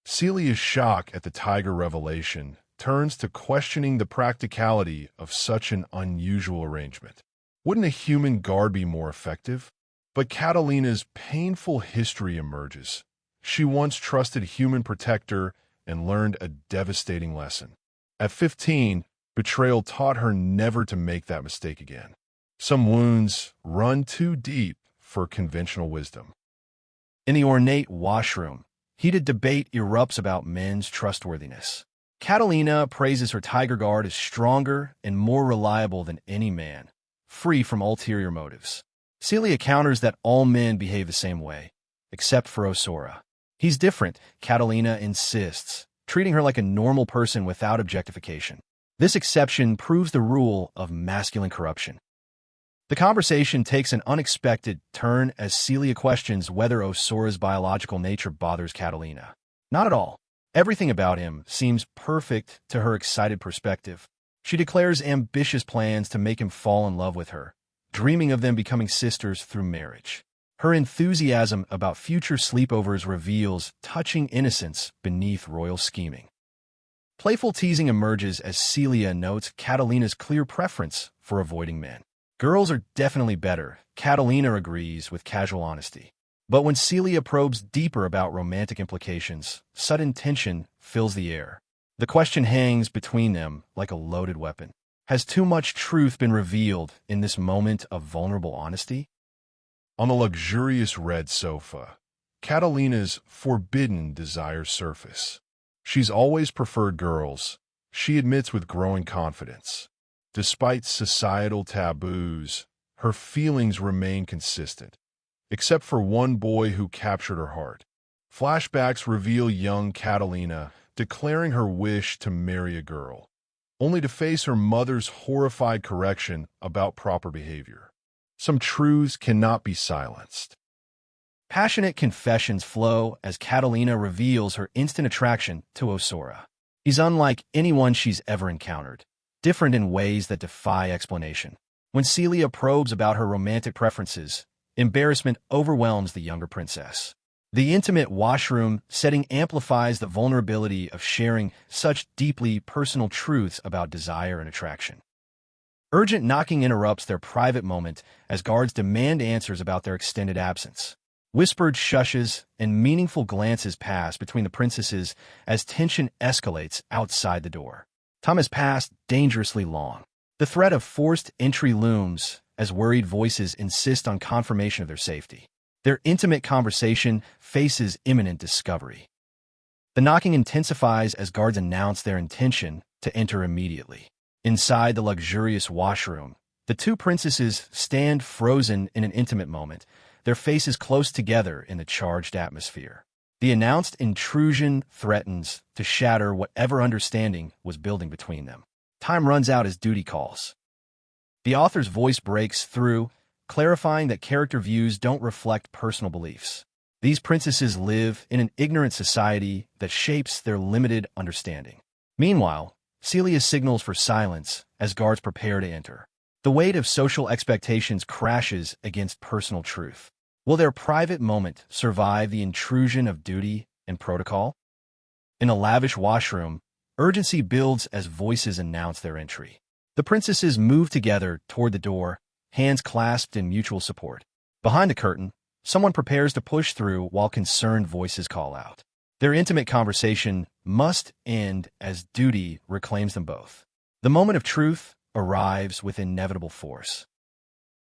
Celia's shock at the tiger revelation turns to questioning the practicality of such an unusual arrangement. Wouldn't a human guard be more effective? But Catalina's painful history emerges. She once trusted human protector and learned a devastating lesson. At 15, betrayal taught her never to make that mistake again. Some wounds run too deep for conventional wisdom. In the ornate washroom, heated debate erupts about men's trustworthiness. Catalina praises her tiger guard as stronger and more reliable than any man, free from ulterior motives. Celia counters that all men behave the same way, except for Osora. He's different, Catalina insists, treating her like a normal person without objectification. This exception proves the rule of masculine corruption. The conversation takes an unexpected turn as Celia questions whether Osora's biological nature bothers Catalina. Not at all. Everything about him seems perfect to her excited perspective. She declares ambitious plans to make him fall in love with her, dreaming of them becoming sisters through marriage. Her enthusiasm about future sleepovers reveals touching innocence beneath royal scheming. Playful teasing emerges as Celia notes Catalina's clear preference for avoiding men. Girls are definitely better, Catalina agrees with casual honesty. But when Celia probes deeper about romantic implications, sudden tension fills the air. The question hangs between them like a loaded weapon. Has too much truth been revealed in this moment of vulnerable honesty? On the luxurious red sofa, Catalina's forbidden desires surface. She's always preferred girls, she admits with growing confidence. Despite societal taboos, her feelings remain consistent, except for one boy who captured her heart. Flashbacks reveal young Catalina declaring her wish to marry a girl, only to face her mother's horrified correction about proper behavior. Some truths cannot be silenced. Passionate confessions flow as Catalina reveals her instant attraction to Osora. He's unlike anyone she's ever encountered, different in ways that defy explanation. When Celia probes about her romantic preferences, embarrassment overwhelms the younger princess. The intimate washroom setting amplifies the vulnerability of sharing such deeply personal truths about desire and attraction. Urgent knocking interrupts their private moment as guards demand answers about their extended absence. Whispered shushes and meaningful glances pass between the princesses as tension escalates outside the door. Time has passed dangerously long. The threat of forced entry looms as worried voices insist on confirmation of their safety. Their intimate conversation faces imminent discovery. The knocking intensifies as guards announce their intention to enter immediately. Inside the luxurious washroom, the two princesses stand frozen in an intimate moment, their faces close together in the charged atmosphere. The announced intrusion threatens to shatter whatever understanding was building between them. Time runs out as duty calls. The author's voice breaks through, clarifying that character views don't reflect personal beliefs. These princesses live in an ignorant society that shapes their limited understanding. Meanwhile, Celia signals for silence as guards prepare to enter. The weight of social expectations crashes against personal truth. Will their private moment survive the intrusion of duty and protocol? In a lavish washroom, urgency builds as voices announce their entry. The princesses move together toward the door, hands clasped in mutual support. Behind the curtain, someone prepares to push through while concerned voices call out. Their intimate conversation must end as duty reclaims them both. The moment of truth arrives with inevitable force.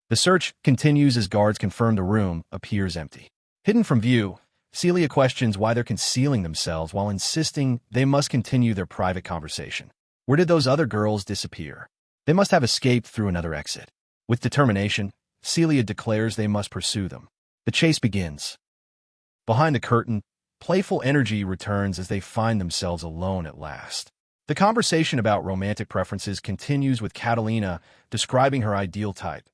The search continues as guards confirm the room appears empty. Hidden from view, Celia questions why they're concealing themselves while insisting they must continue their private conversation. Where did those other girls disappear? They must have escaped through another exit. With determination, Celia declares they must pursue them. The chase begins. Behind the curtain, playful energy returns as they find themselves alone at last. The conversation about romantic preferences continues with Catalina describing her ideal type.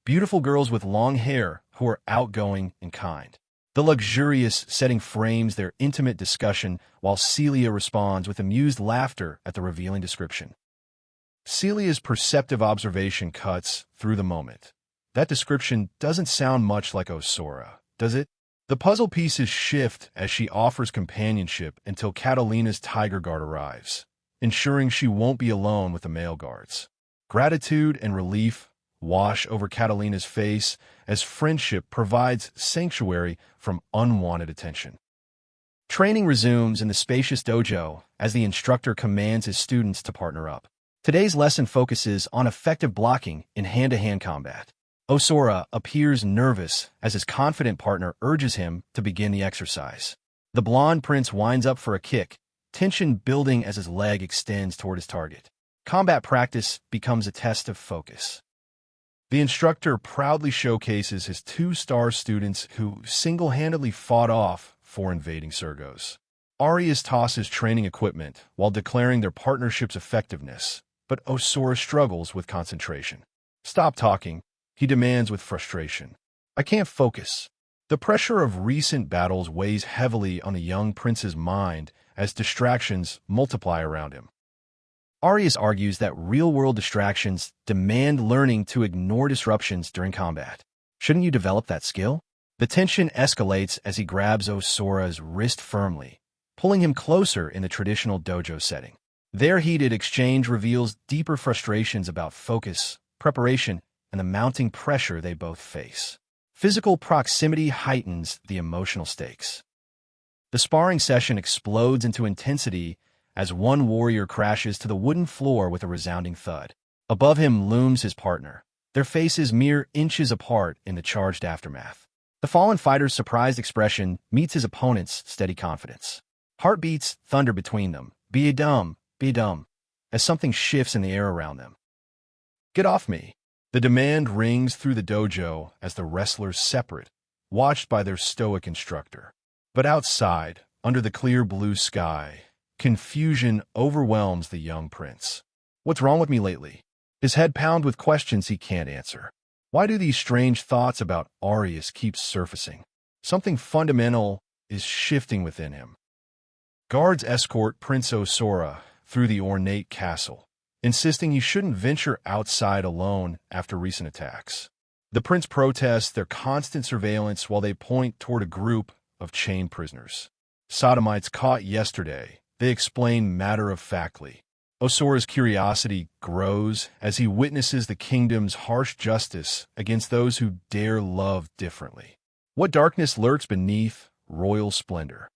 Beautiful girls with long hair who are outgoing and kind. The luxurious setting frames their intimate discussion while Celia responds with amused laughter at the revealing description. Celia's perceptive observation cuts through the moment. That description doesn't sound much like Osora, does it? The puzzle pieces shift as she offers companionship until Catalina's tiger guard arrives, ensuring she won't be alone with the male guards. Gratitude and relief wash over Catalina's face as friendship provides sanctuary from unwanted attention. Training resumes in the spacious dojo as the instructor commands his students to partner up. Today's lesson focuses on effective blocking in hand-to-hand combat. Osora appears nervous as his confident partner urges him to begin the exercise. The blonde prince winds up for a kick, tension building as his leg extends toward his target. Combat practice becomes a test of focus. The instructor proudly showcases his 2-star students who single-handedly fought off 4 invading Sergos. Arias tosses training equipment while declaring their partnership's effectiveness, but Osora struggles with concentration. "Stop talking," he demands with frustration. "I can't focus." The pressure of recent battles weighs heavily on the young prince's mind as distractions multiply around him. Arias argues that real-world distractions demand learning to ignore disruptions during combat. Shouldn't you develop that skill? The tension escalates as he grabs Osora's wrist firmly, pulling him closer in the traditional dojo setting. Their heated exchange reveals deeper frustrations about focus, preparation, and the mounting pressure they both face. Physical proximity heightens the emotional stakes. The sparring session explodes into intensity as one warrior crashes to the wooden floor with a resounding thud. Above him looms his partner, their faces mere inches apart in the charged aftermath. The fallen fighter's surprised expression meets his opponent's steady confidence. Heartbeats thunder between them, be dumb, as something shifts in the air around them. "Get off me!" The demand rings through the dojo as the wrestlers separate, watched by their stoic instructor. But outside, under the clear blue sky, confusion overwhelms the young prince. What's wrong with me lately? His head pounded with questions he can't answer. Why do these strange thoughts about Arias keep surfacing? Something fundamental is shifting within him. Guards escort Prince Osora through the ornate castle, insisting he shouldn't venture outside alone after recent attacks. The prince protests their constant surveillance while they point toward a group of chained prisoners. Sodomites caught yesterday, they explain matter-of-factly. Osora's curiosity grows as he witnesses the kingdom's harsh justice against those who dare love differently. What darkness lurks beneath royal splendor?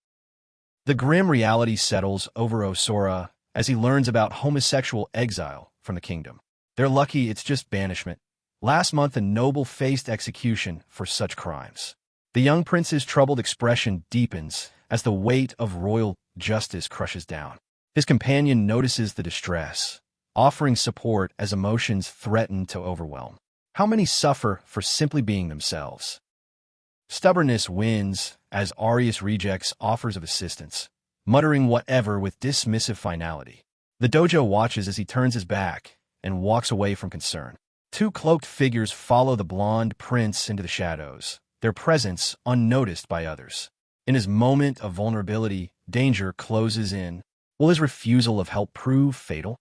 The grim reality settles over Osora as he learns about homosexual exile from the kingdom. They're lucky it's just banishment. Last month, a noble faced execution for such crimes. The young prince's troubled expression deepens as the weight of royal justice crushes down. His companion notices the distress, offering support as emotions threaten to overwhelm. How many suffer for simply being themselves? Stubbornness wins as Arias rejects offers of assistance, muttering whatever with dismissive finality. The dojo watches as he turns his back and walks away from concern. 2 cloaked figures follow the blonde prince into the shadows, their presence unnoticed by others. In his moment of vulnerability, danger closes in. Will his refusal of help prove fatal?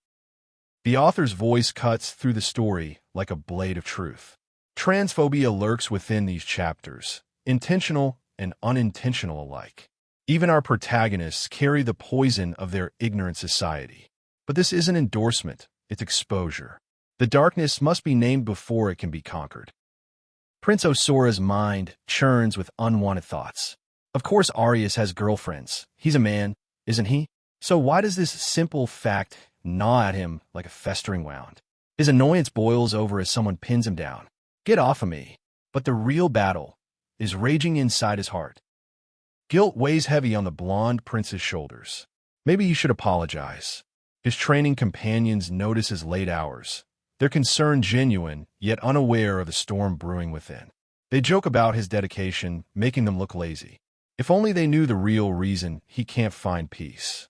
The author's voice cuts through the story like a blade of truth. Transphobia lurks within these chapters, intentional and unintentional alike. Even our protagonists carry the poison of their ignorant society. But this isn't endorsement, it's exposure. The darkness must be named before it can be conquered. Prince Osora's mind churns with unwanted thoughts. Of course Arias has girlfriends. He's a man, isn't he? So why does this simple fact gnaw at him like a festering wound? His annoyance boils over as someone pins him down. "Get off of me." But the real battle is raging inside his heart. Guilt weighs heavy on the blonde prince's shoulders. Maybe he should apologize. His training companions notice his late hours, their concern genuine, yet unaware of the storm brewing within. They joke about his dedication, making them look lazy. If only they knew the real reason he can't find peace.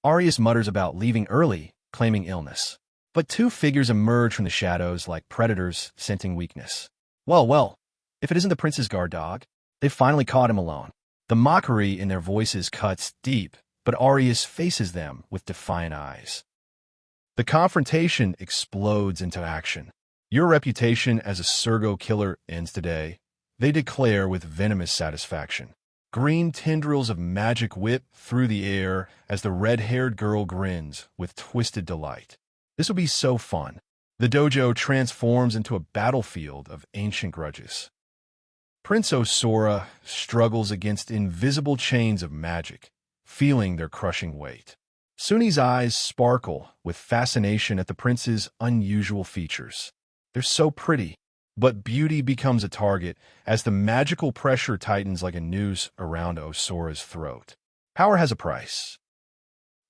Arias mutters about leaving early, claiming illness. But 2 figures emerge from the shadows like predators scenting weakness. Well, if it isn't the prince's guard dog, they've finally caught him alone. The mockery in their voices cuts deep, but Arias faces them with defiant eyes. The confrontation explodes into action. Your reputation as a Sergo killer ends today, they declare with venomous satisfaction. Green tendrils of magic whip through the air as the red-haired girl grins with twisted delight. This will be so fun. The dojo transforms into a battlefield of ancient grudges. Prince Osora struggles against invisible chains of magic, feeling their crushing weight. Suni's eyes sparkle with fascination at the prince's unusual features. They're so pretty, but beauty becomes a target as the magical pressure tightens like a noose around Osora's throat. Power has a price.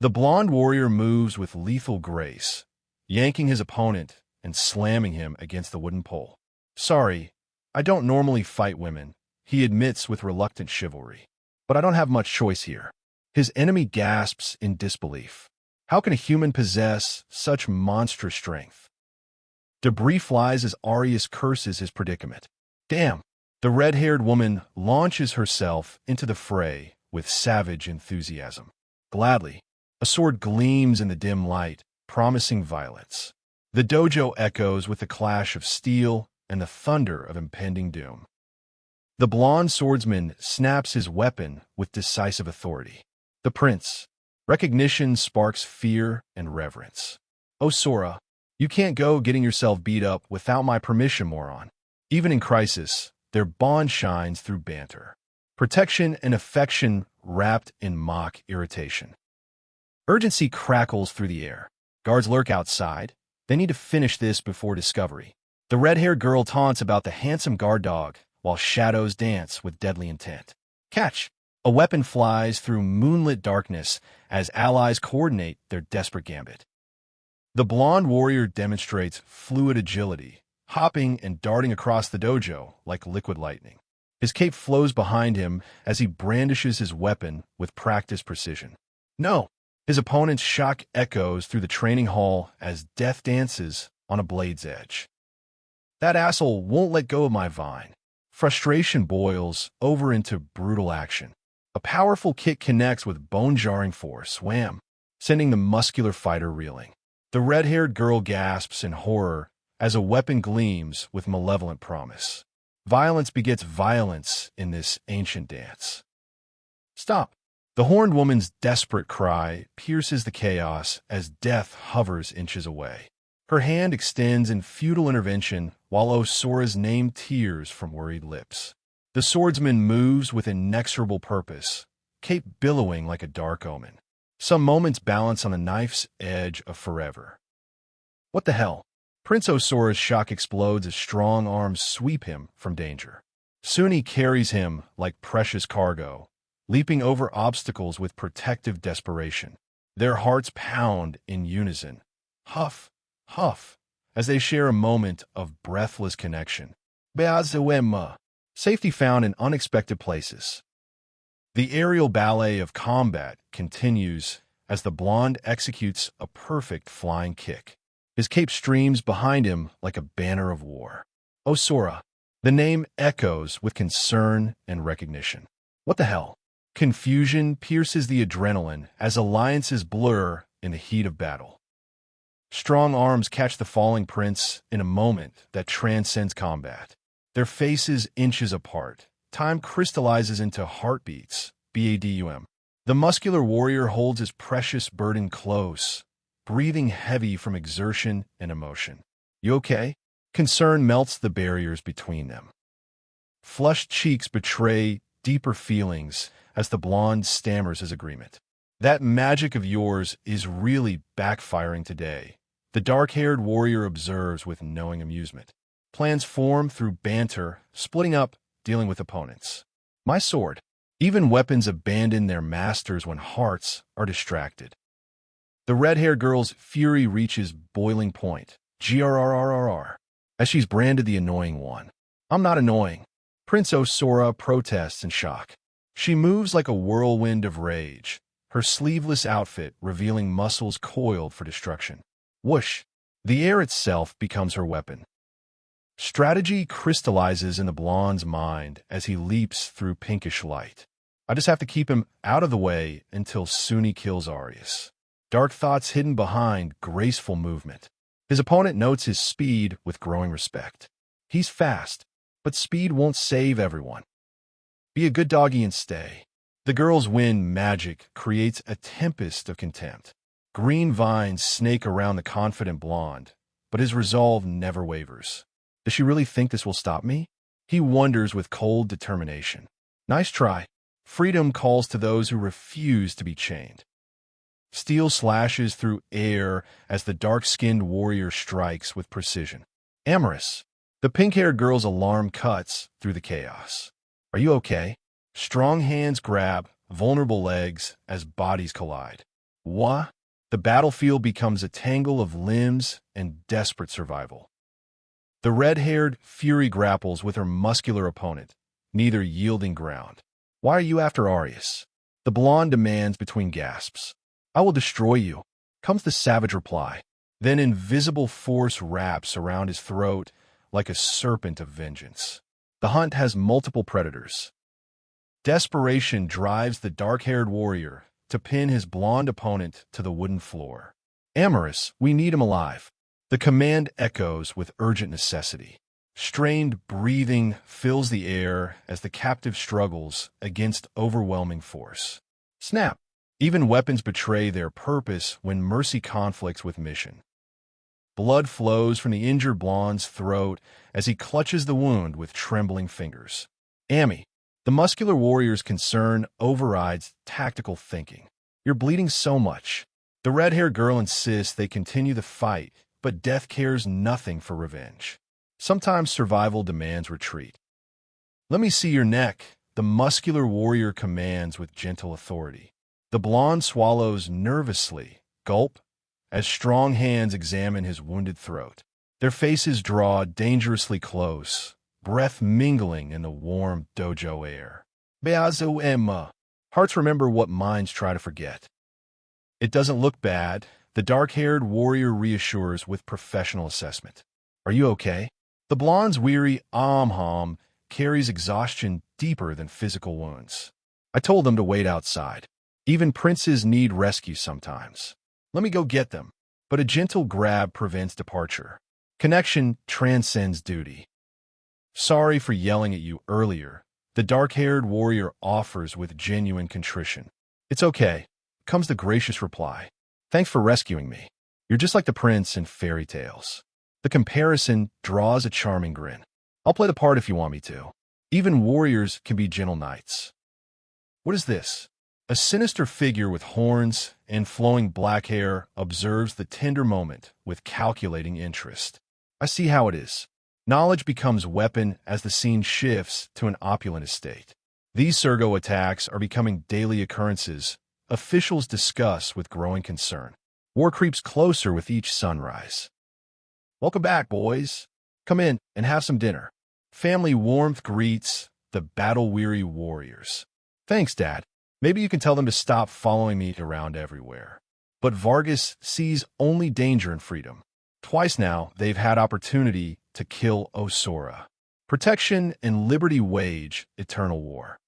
The blonde warrior moves with lethal grace, yanking his opponent and slamming him against the wooden pole. Sorry, I don't normally fight women, he admits with reluctant chivalry. But I don't have much choice here. His enemy gasps in disbelief. How can a human possess such monstrous strength? Debris flies as Arias curses his predicament. Damn! The red-haired woman launches herself into the fray with savage enthusiasm. Gladly, a sword gleams in the dim light, promising violence. The dojo echoes with the clash of steel and the thunder of impending doom. The blonde swordsman snaps his weapon with decisive authority. The prince. Recognition sparks fear and reverence. Osora, you can't go getting yourself beat up without my permission, moron. Even in crisis, their bond shines through banter. Protection and affection wrapped in mock irritation. Urgency crackles through the air. Guards lurk outside. They need to finish this before discovery. The red-haired girl taunts about the handsome guard dog, while shadows dance with deadly intent. Catch! A weapon flies through moonlit darkness as allies coordinate their desperate gambit. The blonde warrior demonstrates fluid agility, hopping and darting across the dojo like liquid lightning. His cape flows behind him as he brandishes his weapon with practiced precision. No! His opponent's shock echoes through the training hall as death dances on a blade's edge. That asshole won't let go of my vine. Frustration boils over into brutal action. A powerful kick connects with bone-jarring force, wham, sending the muscular fighter reeling. The red-haired girl gasps in horror as a weapon gleams with malevolent promise. Violence begets violence in this ancient dance. Stop! The horned woman's desperate cry pierces the chaos as death hovers inches away. Her hand extends in futile intervention while Osora's name tears from worried lips. The swordsman moves with inexorable purpose, cape billowing like a dark omen. Some moments balance on the knife's edge of forever. What the hell? Prince Osora's shock explodes as strong arms sweep him from danger. Suni carries him like precious cargo, leaping over obstacles with protective desperation. Their hearts pound in unison. Huff, huff, as they share a moment of breathless connection. Beazawema. Safety found in unexpected places. The aerial ballet of combat continues as the blonde executes a perfect flying kick. His cape streams behind him like a banner of war. Osora. The name echoes with concern and recognition. What the hell? Confusion pierces the adrenaline as alliances blur in the heat of battle. Strong arms catch the falling prince in a moment that transcends combat. Their faces inches apart. Time crystallizes into heartbeats. BADUM. The muscular warrior holds his precious burden close, breathing heavy from exertion and emotion. You okay? Concern melts the barriers between them. Flushed cheeks betray deeper feelings as the blonde stammers his agreement. That magic of yours is really backfiring today, the dark-haired warrior observes with knowing amusement. Plans form through banter, splitting up, dealing with opponents. My sword. Even weapons abandon their masters when hearts are distracted. The red-haired girl's fury reaches boiling point. GRRRRR. As she's branded the annoying one. I'm not annoying. Prince Osora protests in shock. She moves like a whirlwind of rage, her sleeveless outfit revealing muscles coiled for destruction. Whoosh! The air itself becomes her weapon. Strategy crystallizes in the blonde's mind as he leaps through pinkish light. I just have to keep him out of the way until Suni kills Arias. dark thoughts hidden behind graceful movement. His opponent notes his speed with growing respect. He's fast, but speed won't save everyone. Be a good doggy and stay. The girl's wind magic creates a tempest of contempt. Green vines snake around the confident blonde, but his resolve never wavers. Does she really think this will stop me? He wonders with cold determination. Nice try. Freedom calls to those who refuse to be chained. Steel slashes through air as the dark-skinned warrior strikes with precision. Arias. The pink-haired girl's alarm cuts through the chaos. Are you okay? Strong hands grab vulnerable legs as bodies collide. What? The battlefield becomes a tangle of limbs and desperate survival. The red-haired Fury grapples with her muscular opponent, neither yielding ground. Why are you after Arias? The blonde demands between gasps. I will destroy you, comes the savage reply. Then invisible force wraps around his throat like a serpent of vengeance. The hunt has multiple predators. Desperation drives the dark-haired warrior to pin his blonde opponent to the wooden floor. Arias, we need him alive. The command echoes with urgent necessity. Strained breathing fills the air as the captive struggles against overwhelming force. Snap! Even weapons betray their purpose when mercy conflicts with mission. Blood flows from the injured blonde's throat as he clutches the wound with trembling fingers. Amy, the muscular warrior's concern overrides tactical thinking. You're bleeding so much. The red-haired girl insists they continue the fight, but death cares nothing for revenge. Sometimes survival demands retreat. Let me see your neck, the muscular warrior commands with gentle authority. The blonde swallows nervously, gulp, as strong hands examine his wounded throat. Their faces draw dangerously close, breath mingling in the warm dojo air. Beazo Emma. Hearts remember what minds try to forget. It doesn't look bad, the dark-haired warrior reassures with professional assessment. Are you okay? The blonde's weary hom carries exhaustion deeper than physical wounds. I told them to wait outside. Even princes need rescue sometimes. Let me go get them. But a gentle grab prevents departure. Connection transcends duty. Sorry for yelling at you earlier, the dark-haired warrior offers with genuine contrition. It's okay, comes the gracious reply. Thanks for rescuing me. You're just like the prince in fairy tales. The comparison draws a charming grin. I'll play the part if you want me to. Even warriors can be gentle knights. What is this? A sinister figure with horns and flowing black hair observes the tender moment with calculating interest. I see how it is. Knowledge becomes weapon as the scene shifts to an opulent estate. These Sergo attacks are becoming daily occurrences. Officials discuss with growing concern. War creeps closer with each sunrise. Welcome back, boys. Come in and have some dinner. Family warmth greets the battle-weary warriors. Thanks, Dad. Maybe you can tell them to stop following me around everywhere. But Vargas sees only danger in freedom. Twice now, they've had opportunity to kill Osora. Protection and liberty wage eternal war.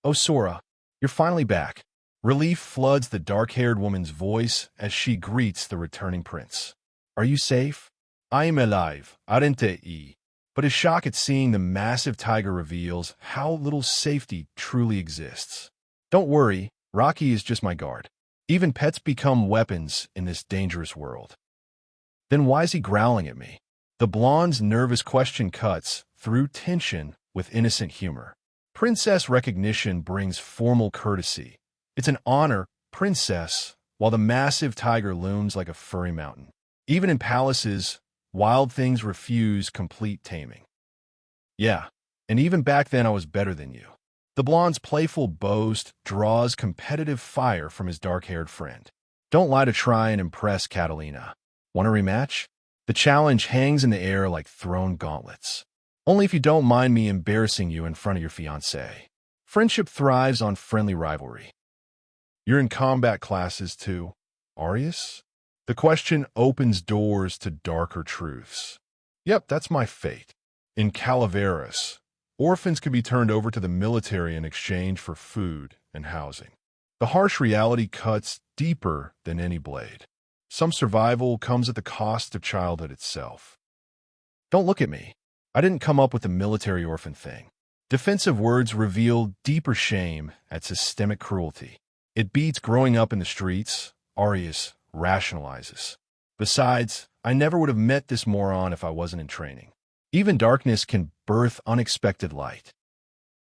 Osora, you're finally back. Relief floods the dark-haired woman's voice as she greets the returning prince. Are you safe? I am alive, arente. But his shock at seeing the massive tiger reveals how little safety truly exists. Don't worry, Rocky is just my guard. Even pets become weapons in this dangerous world. Then why is he growling at me? The blonde's nervous question cuts through tension with innocent humor. Princess recognition brings formal courtesy. It's an honor, princess, while the massive tiger looms like a furry mountain. Even in palaces, wild things refuse complete taming. Yeah, and even back then I was better than you. The blonde's playful boast draws competitive fire from his dark-haired friend. Don't lie to try and impress Catalina. Want a rematch? The challenge hangs in the air like thrown gauntlets. Only if you don't mind me embarrassing you in front of your fiancé. Friendship thrives on friendly rivalry. You're in combat classes too, Arias? The question opens doors to darker truths. Yep, that's my fate. In Calaveras, orphans can be turned over to the military in exchange for food and housing. The harsh reality cuts deeper than any blade. Some survival comes at the cost of childhood itself. Don't look at me. I didn't come up with the military orphan thing. Defensive words reveal deeper shame at systemic cruelty. It beats growing up in the streets, Arias rationalizes. Besides, I never would have met this moron if I wasn't in training. Even darkness can birth unexpected light.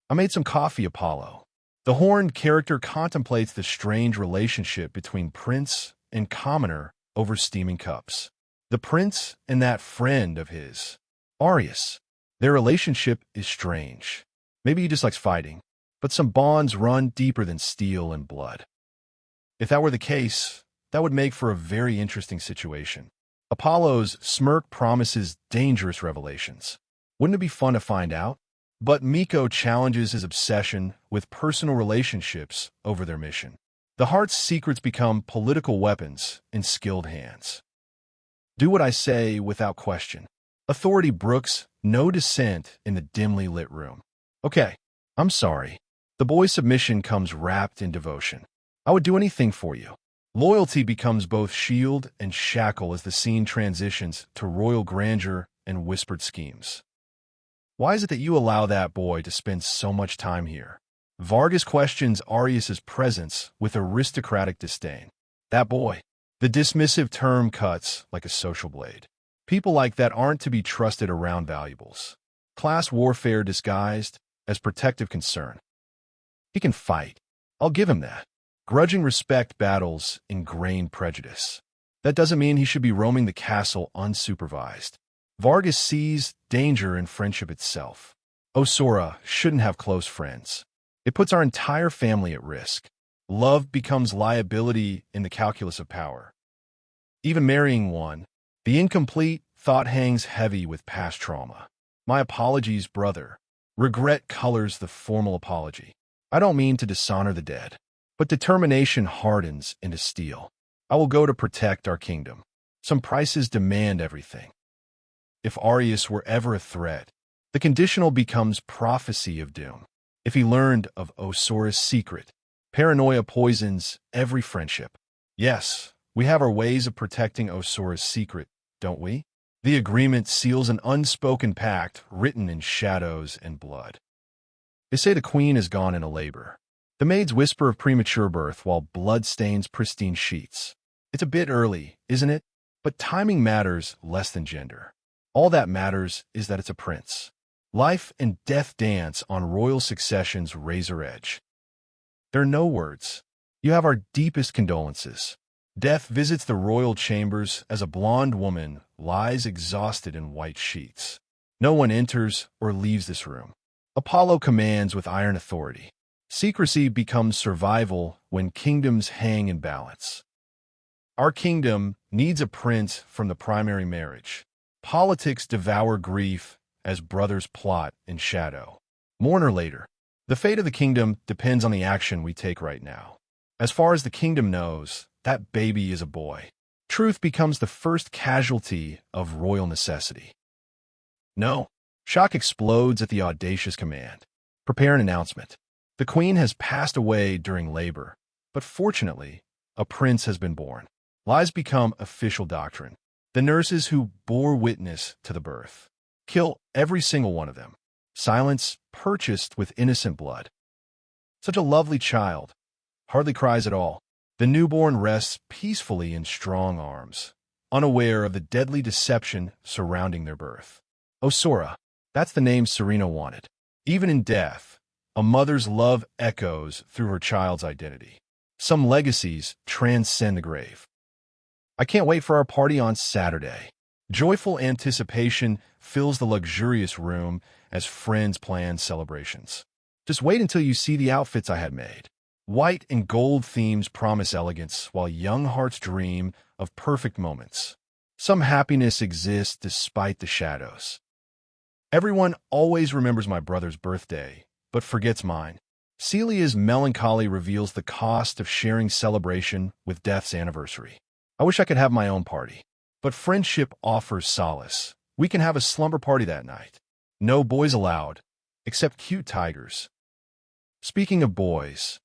I made some coffee, Apollo. The horned character contemplates the strange relationship between prince and commoner over steaming cups. The prince and that friend of his, Arias. Their relationship is strange. Maybe he just likes fighting, but some bonds run deeper than steel and blood. If that were the case, that would make for a very interesting situation. Apollo's smirk promises dangerous revelations. Wouldn't it be fun to find out? But Miko challenges his obsession with personal relationships over their mission. The heart's secrets become political weapons in skilled hands. Do what I say without question. Authority brooks no dissent in the dimly lit room. Okay, I'm sorry. The boy's submission comes wrapped in devotion. I would do anything for you. Loyalty becomes both shield and shackle as the scene transitions to royal grandeur and whispered schemes. Why is it that you allow that boy to spend so much time here? Vargas questions Arias' presence with aristocratic disdain. That boy. The dismissive term cuts like a social blade. People like that aren't to be trusted around valuables. Class warfare disguised as protective concern. He can fight. I'll give him that. Grudging respect battles ingrained prejudice. That doesn't mean he should be roaming the castle unsupervised. Vargas sees danger in friendship itself. Osora shouldn't have close friends. It puts our entire family at risk. Love becomes liability in the calculus of power. Even marrying one, the incomplete thought hangs heavy with past trauma. My apologies, brother. Regret colors the formal apology. I don't mean to dishonor the dead, but determination hardens into steel. I will go to protect our kingdom. Some prices demand everything. If Arias were ever a threat, the conditional becomes prophecy of doom. If he learned of Osora's secret, paranoia poisons every friendship. Yes, we have our ways of protecting Osora's secret, don't we? The agreement seals an unspoken pact written in shadows and blood. They say the queen has gone into labor. The maids whisper of premature birth while blood stains pristine sheets. It's a bit early, isn't it? But timing matters less than gender. All that matters is that it's a prince. Life and death dance on royal succession's razor edge. There are no words. You have our deepest condolences. Death visits the royal chambers as a blonde woman lies exhausted in white sheets. No one enters or leaves this room. Apollo commands with iron authority. Secrecy becomes survival when kingdoms hang in balance. Our kingdom needs a prince from the primary marriage. Politics devour grief as brothers plot in shadow. Mourner later. The fate of the kingdom depends on the action we take right now. As far as the kingdom knows, that baby is a boy. Truth becomes the first casualty of royal necessity. No. Shock explodes at the audacious command. Prepare an announcement. The queen has passed away during labor, but fortunately, a prince has been born. Lies become official doctrine. The nurses who bore witness to the birth. Kill every single one of them. Silence purchased with innocent blood. Such a lovely child. Hardly cries at all. The newborn rests peacefully in strong arms, unaware of the deadly deception surrounding their birth. Osora, that's the name Serena wanted. Even in death, a mother's love echoes through her child's identity. Some legacies transcend the grave. I can't wait for our party on Saturday. Joyful anticipation fills the luxurious room as friends plan celebrations. Just wait until you see the outfits I had made. White and gold themes promise elegance, while young hearts dream of perfect moments. Some happiness exists despite the shadows. Everyone always remembers my brother's birthday, but forgets mine. Celia's melancholy reveals the cost of sharing celebration with death's anniversary. I wish I could have my own party, but friendship offers solace. We can have a slumber party that night. No boys allowed, except cute tigers. Speaking of boys,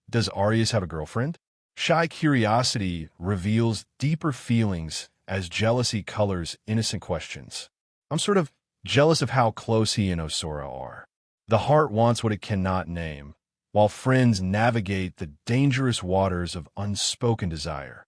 Does Arias have a girlfriend? Shy curiosity reveals deeper feelings as jealousy colors innocent questions. I'm sort of jealous of how close he and Osora are. The heart wants what it cannot name, while friends navigate the dangerous waters of unspoken desire.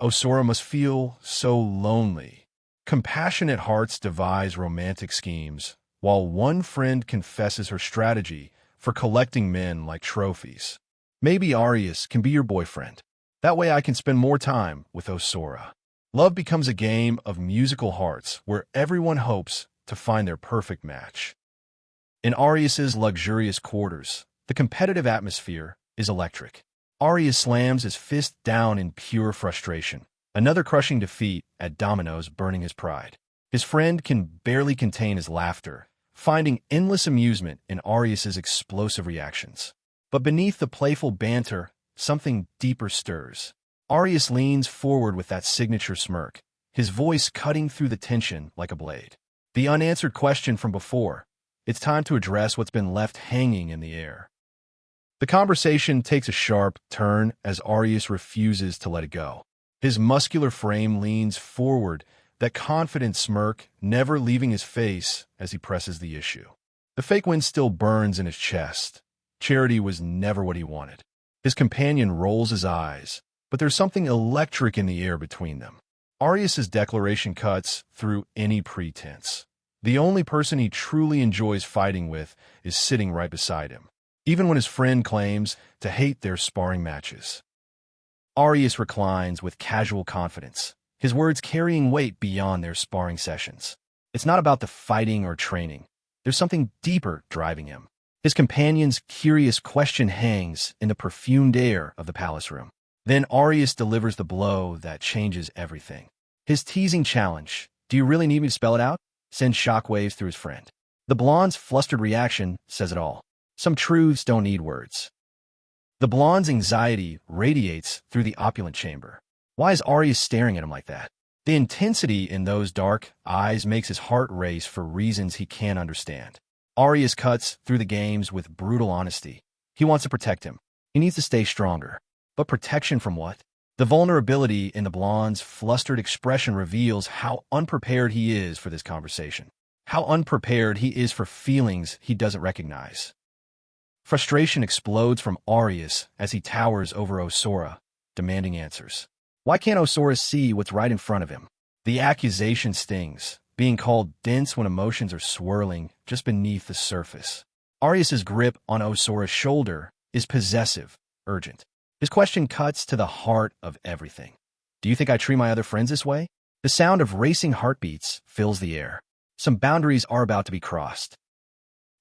Osora must feel so lonely. Compassionate hearts devise romantic schemes, while one friend confesses her strategy for collecting men like trophies. Maybe Arias can be your boyfriend. That way I can spend more time with Osora. Love becomes a game of musical hearts where everyone hopes to find their perfect match. In Arias's luxurious quarters, the competitive atmosphere is electric. Arias slams his fist down in pure frustration, another crushing defeat at dominoes burning his pride. His friend can barely contain his laughter, finding endless amusement in Arias's explosive reactions. But beneath the playful banter, something deeper stirs. Arias leans forward with that signature smirk, his voice cutting through the tension like a blade. The unanswered question from before. It's time to address what's been left hanging in the air. The conversation takes a sharp turn as Arias refuses to let it go. His muscular frame leans forward, that confident smirk never leaving his face as he presses the issue. The fake win still burns in his chest. Charity was never what he wanted. His companion rolls his eyes, but there's something electric in the air between them. Arias's declaration cuts through any pretense. The only person he truly enjoys fighting with is sitting right beside him, even when his friend claims to hate their sparring matches. Arias reclines with casual confidence, his words carrying weight beyond their sparring sessions. It's not about the fighting or training. There's something deeper driving him. His companion's curious question hangs in the perfumed air of the palace room. Then Arias delivers the blow that changes everything. His teasing challenge, "Do you really need me to spell it out?" sends shockwaves through his friend. The blonde's flustered reaction says it all. Some truths don't need words. The blonde's anxiety radiates through the opulent chamber. Why is Arias staring at him like that? The intensity in those dark eyes makes his heart race for reasons he can't understand. Arias cuts through the games with brutal honesty. He wants to protect him. He needs to stay stronger. But protection from what? The vulnerability in the blonde's flustered expression reveals how unprepared he is for this conversation. How unprepared he is for feelings he doesn't recognize. Frustration explodes from Arias as he towers over Osora, demanding answers. Why can't Osora see what's right in front of him? The accusation stings, being called dense when emotions are swirling just beneath the surface. Arias's grip on Osora's shoulder is possessive, urgent. His question cuts to the heart of everything. Do you think I treat my other friends this way? The sound of racing heartbeats fills the air. Some boundaries are about to be crossed.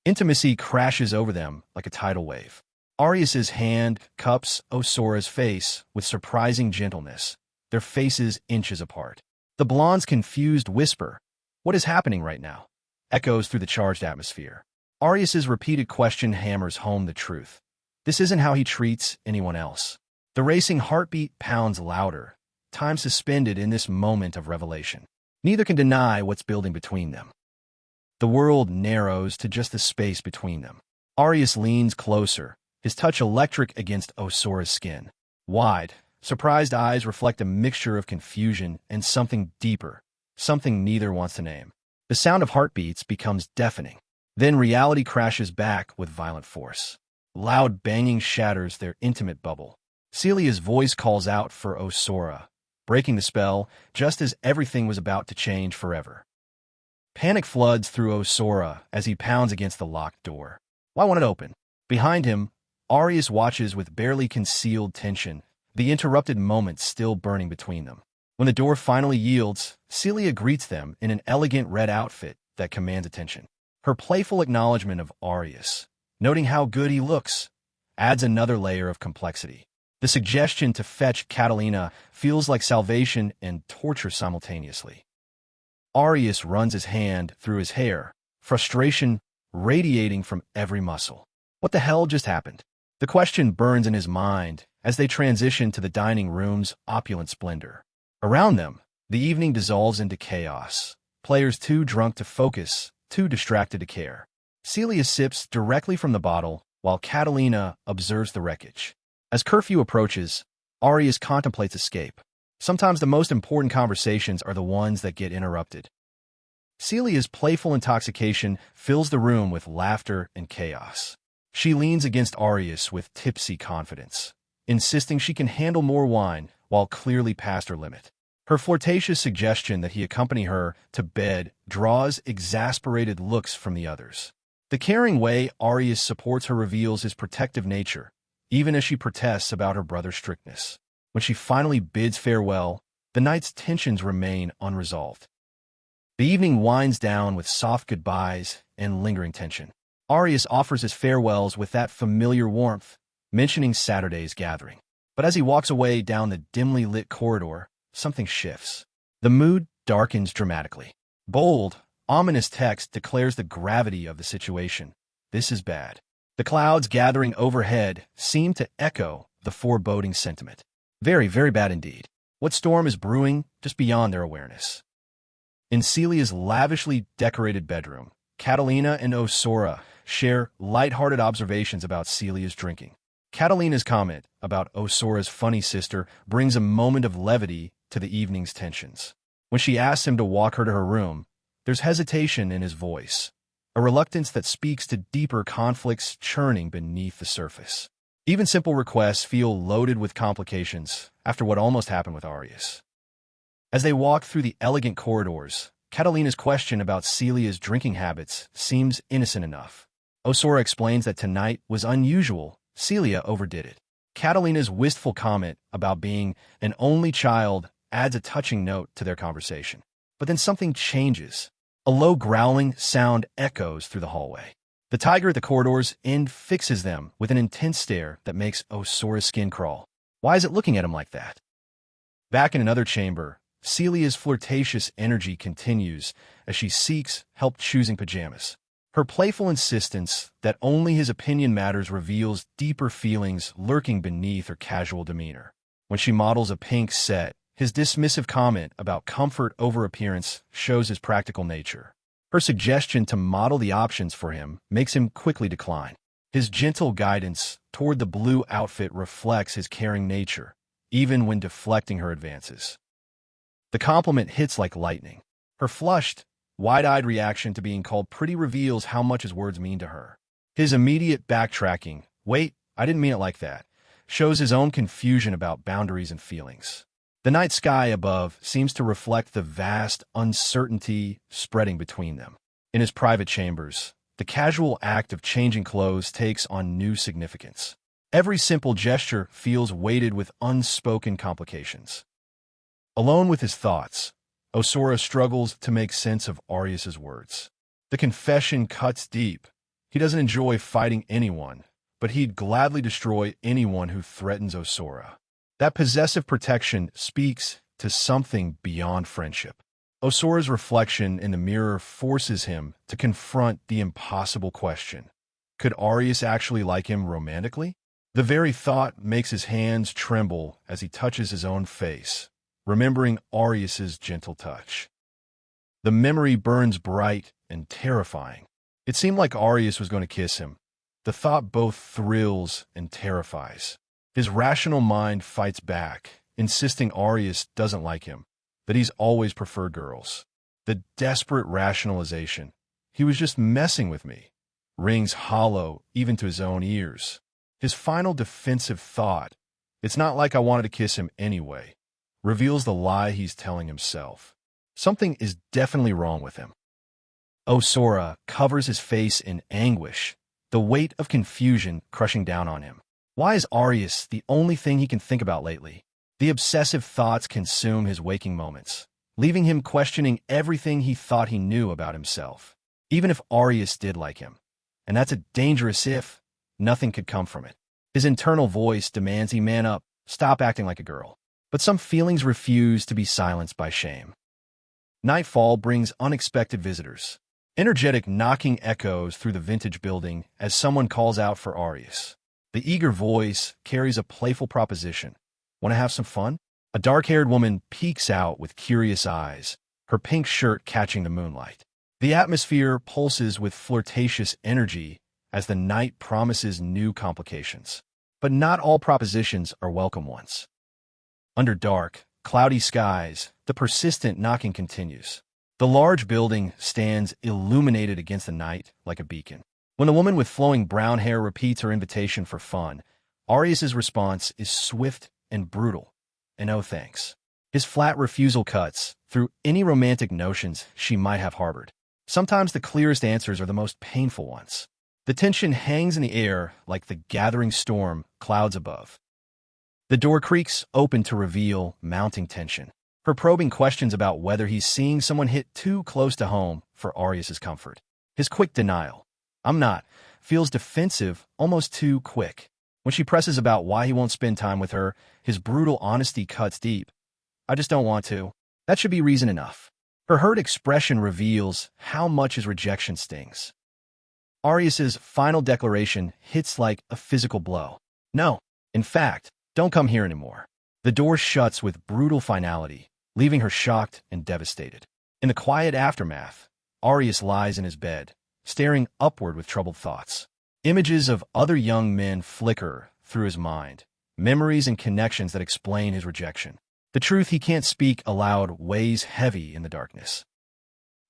Intimacy crashes over them like a tidal wave. Arias's hand cups Osora's face with surprising gentleness, their faces inches apart. The blonde's confused whisper, "What is happening right now?" echoes through the charged atmosphere. Arias's repeated question hammers home the truth. This isn't how he treats anyone else. The racing heartbeat pounds louder, time suspended in this moment of revelation. Neither can deny what's building between them. The world narrows to just the space between them. Arias leans closer, his touch electric against Osora's skin. Wide, surprised eyes reflect a mixture of confusion and something deeper, something neither wants to name. The sound of heartbeats becomes deafening. Then reality crashes back with violent force. Loud banging shatters their intimate bubble. Celia's voice calls out for Osora, breaking the spell just as everything was about to change forever. Panic floods through Osora as he pounds against the locked door. Why won't it open? Behind him, Arias watches with barely concealed tension, the interrupted moment still burning between them. When the door finally yields, Celia greets them in an elegant red outfit that commands attention. Her playful acknowledgement of Arias, noting how good he looks, adds another layer of complexity. The suggestion to fetch Catalina feels like salvation and torture simultaneously. Arias runs his hand through his hair, frustration radiating from every muscle. What the hell just happened? The question burns in his mind as they transition to the dining room's opulent splendor. Around them, the evening dissolves into chaos. Players too drunk to focus, too distracted to care. Celia sips directly from the bottle while Catalina observes the wreckage. As curfew approaches, Arias contemplates escape. Sometimes the most important conversations are the ones that get interrupted. Celia's playful intoxication fills the room with laughter and chaos. She leans against Arias with tipsy confidence, insisting she can handle more wine while clearly past her limit. Her flirtatious suggestion that he accompany her to bed draws exasperated looks from the others. The caring way Arias supports her reveals his protective nature, even as she protests about her brother's strictness. When she finally bids farewell, the night's tensions remain unresolved. The evening winds down with soft goodbyes and lingering tension. Arias offers his farewells with that familiar warmth, mentioning Saturday's gathering. But as he walks away down the dimly lit corridor, something shifts. The mood darkens dramatically. Bold, ominous text declares the gravity of the situation. This is bad. The clouds gathering overhead seem to echo the foreboding sentiment. Very, very bad indeed. What storm is brewing just beyond their awareness? In Celia's lavishly decorated bedroom, Catalina and Osora share lighthearted observations about Celia's drinking. Catalina's comment about Osora's funny sister brings a moment of levity to the evening's tensions. When she asks him to walk her to her room, there's hesitation in his voice, a reluctance that speaks to deeper conflicts churning beneath the surface. Even simple requests feel loaded with complications after what almost happened with Arias. As they walk through the elegant corridors, Catalina's question about Celia's drinking habits seems innocent enough. Osora explains that tonight was unusual. Celia overdid it. Catalina's wistful comment about being an only child adds a touching note to their conversation. But then something changes. A low growling sound echoes through the hallway. The tiger at the corridor's end fixes them with an intense stare that makes Osora's skin crawl. Why is it looking at him like that? Back in another chamber, Celia's flirtatious energy continues as she seeks help choosing pajamas. Her playful insistence that only his opinion matters reveals deeper feelings lurking beneath her casual demeanor. When she models a pink set, his dismissive comment about comfort over appearance shows his practical nature. Her suggestion to model the options for him makes him quickly decline. His gentle guidance toward the blue outfit reflects his caring nature, even when deflecting her advances. The compliment hits like lightning. Her flushed, wide-eyed reaction to being called pretty reveals how much his words mean to her. His immediate backtracking, "Wait, I didn't mean it like that," shows his own confusion about boundaries and feelings. The night sky above seems to reflect the vast uncertainty spreading between them. In his private chambers, the casual act of changing clothes takes on new significance. Every simple gesture feels weighted with unspoken complications. Alone with his thoughts, Osora struggles to make sense of Arias's words. The confession cuts deep. He doesn't enjoy fighting anyone, but he'd gladly destroy anyone who threatens Osora. That possessive protection speaks to something beyond friendship. Osora's reflection in the mirror forces him to confront the impossible question. Could Arias actually like him romantically? The very thought makes his hands tremble as he touches his own face, remembering Arias's gentle touch. The memory burns bright and terrifying. It seemed like Arias was going to kiss him. The thought both thrills and terrifies. His rational mind fights back, insisting Arias doesn't like him, that he's always preferred girls. The desperate rationalization, "He was just messing with me," rings hollow even to his own ears. His final defensive thought, "It's not like I wanted to kiss him anyway," reveals the lie he's telling himself. Something is definitely wrong with him. Osora covers his face in anguish, the weight of confusion crushing down on him. Why is Arias the only thing he can think about lately? The obsessive thoughts consume his waking moments, leaving him questioning everything he thought he knew about himself. Even if Arias did like him, and that's a dangerous if, nothing could come from it. His internal voice demands he man up, stop acting like a girl. But some feelings refuse to be silenced by shame. Nightfall brings unexpected visitors. Energetic knocking echoes through the vintage building as someone calls out for Arias. The eager voice carries a playful proposition. "Want to have some fun?" A dark-haired woman peeks out with curious eyes, her pink shirt catching the moonlight. The atmosphere pulses with flirtatious energy as the night promises new complications. But not all propositions are welcome ones. Under dark, cloudy skies, the persistent knocking continues. The large building stands illuminated against the night like a beacon. When the woman with flowing brown hair repeats her invitation for fun, Arias' response is swift and brutal. And no thanks. His flat refusal cuts through any romantic notions she might have harbored. Sometimes the clearest answers are the most painful ones. The tension hangs in the air like the gathering storm clouds above. The door creaks open to reveal mounting tension. Her probing questions about whether he's seeing someone hit too close to home for Arias' comfort. His quick denial, "I'm not," feels defensive, almost too quick. When she presses about why he won't spend time with her, his brutal honesty cuts deep. "I just don't want to." That should be reason enough. Her hurt expression reveals how much his rejection stings. Arias' final declaration hits like a physical blow. "No, in fact, don't come here anymore." The door shuts with brutal finality, leaving her shocked and devastated. In the quiet aftermath, Arias lies in his bed, staring upward with troubled thoughts. Images of other young men flicker through his mind, memories and connections that explain his rejection. The truth he can't speak aloud weighs heavy in the darkness.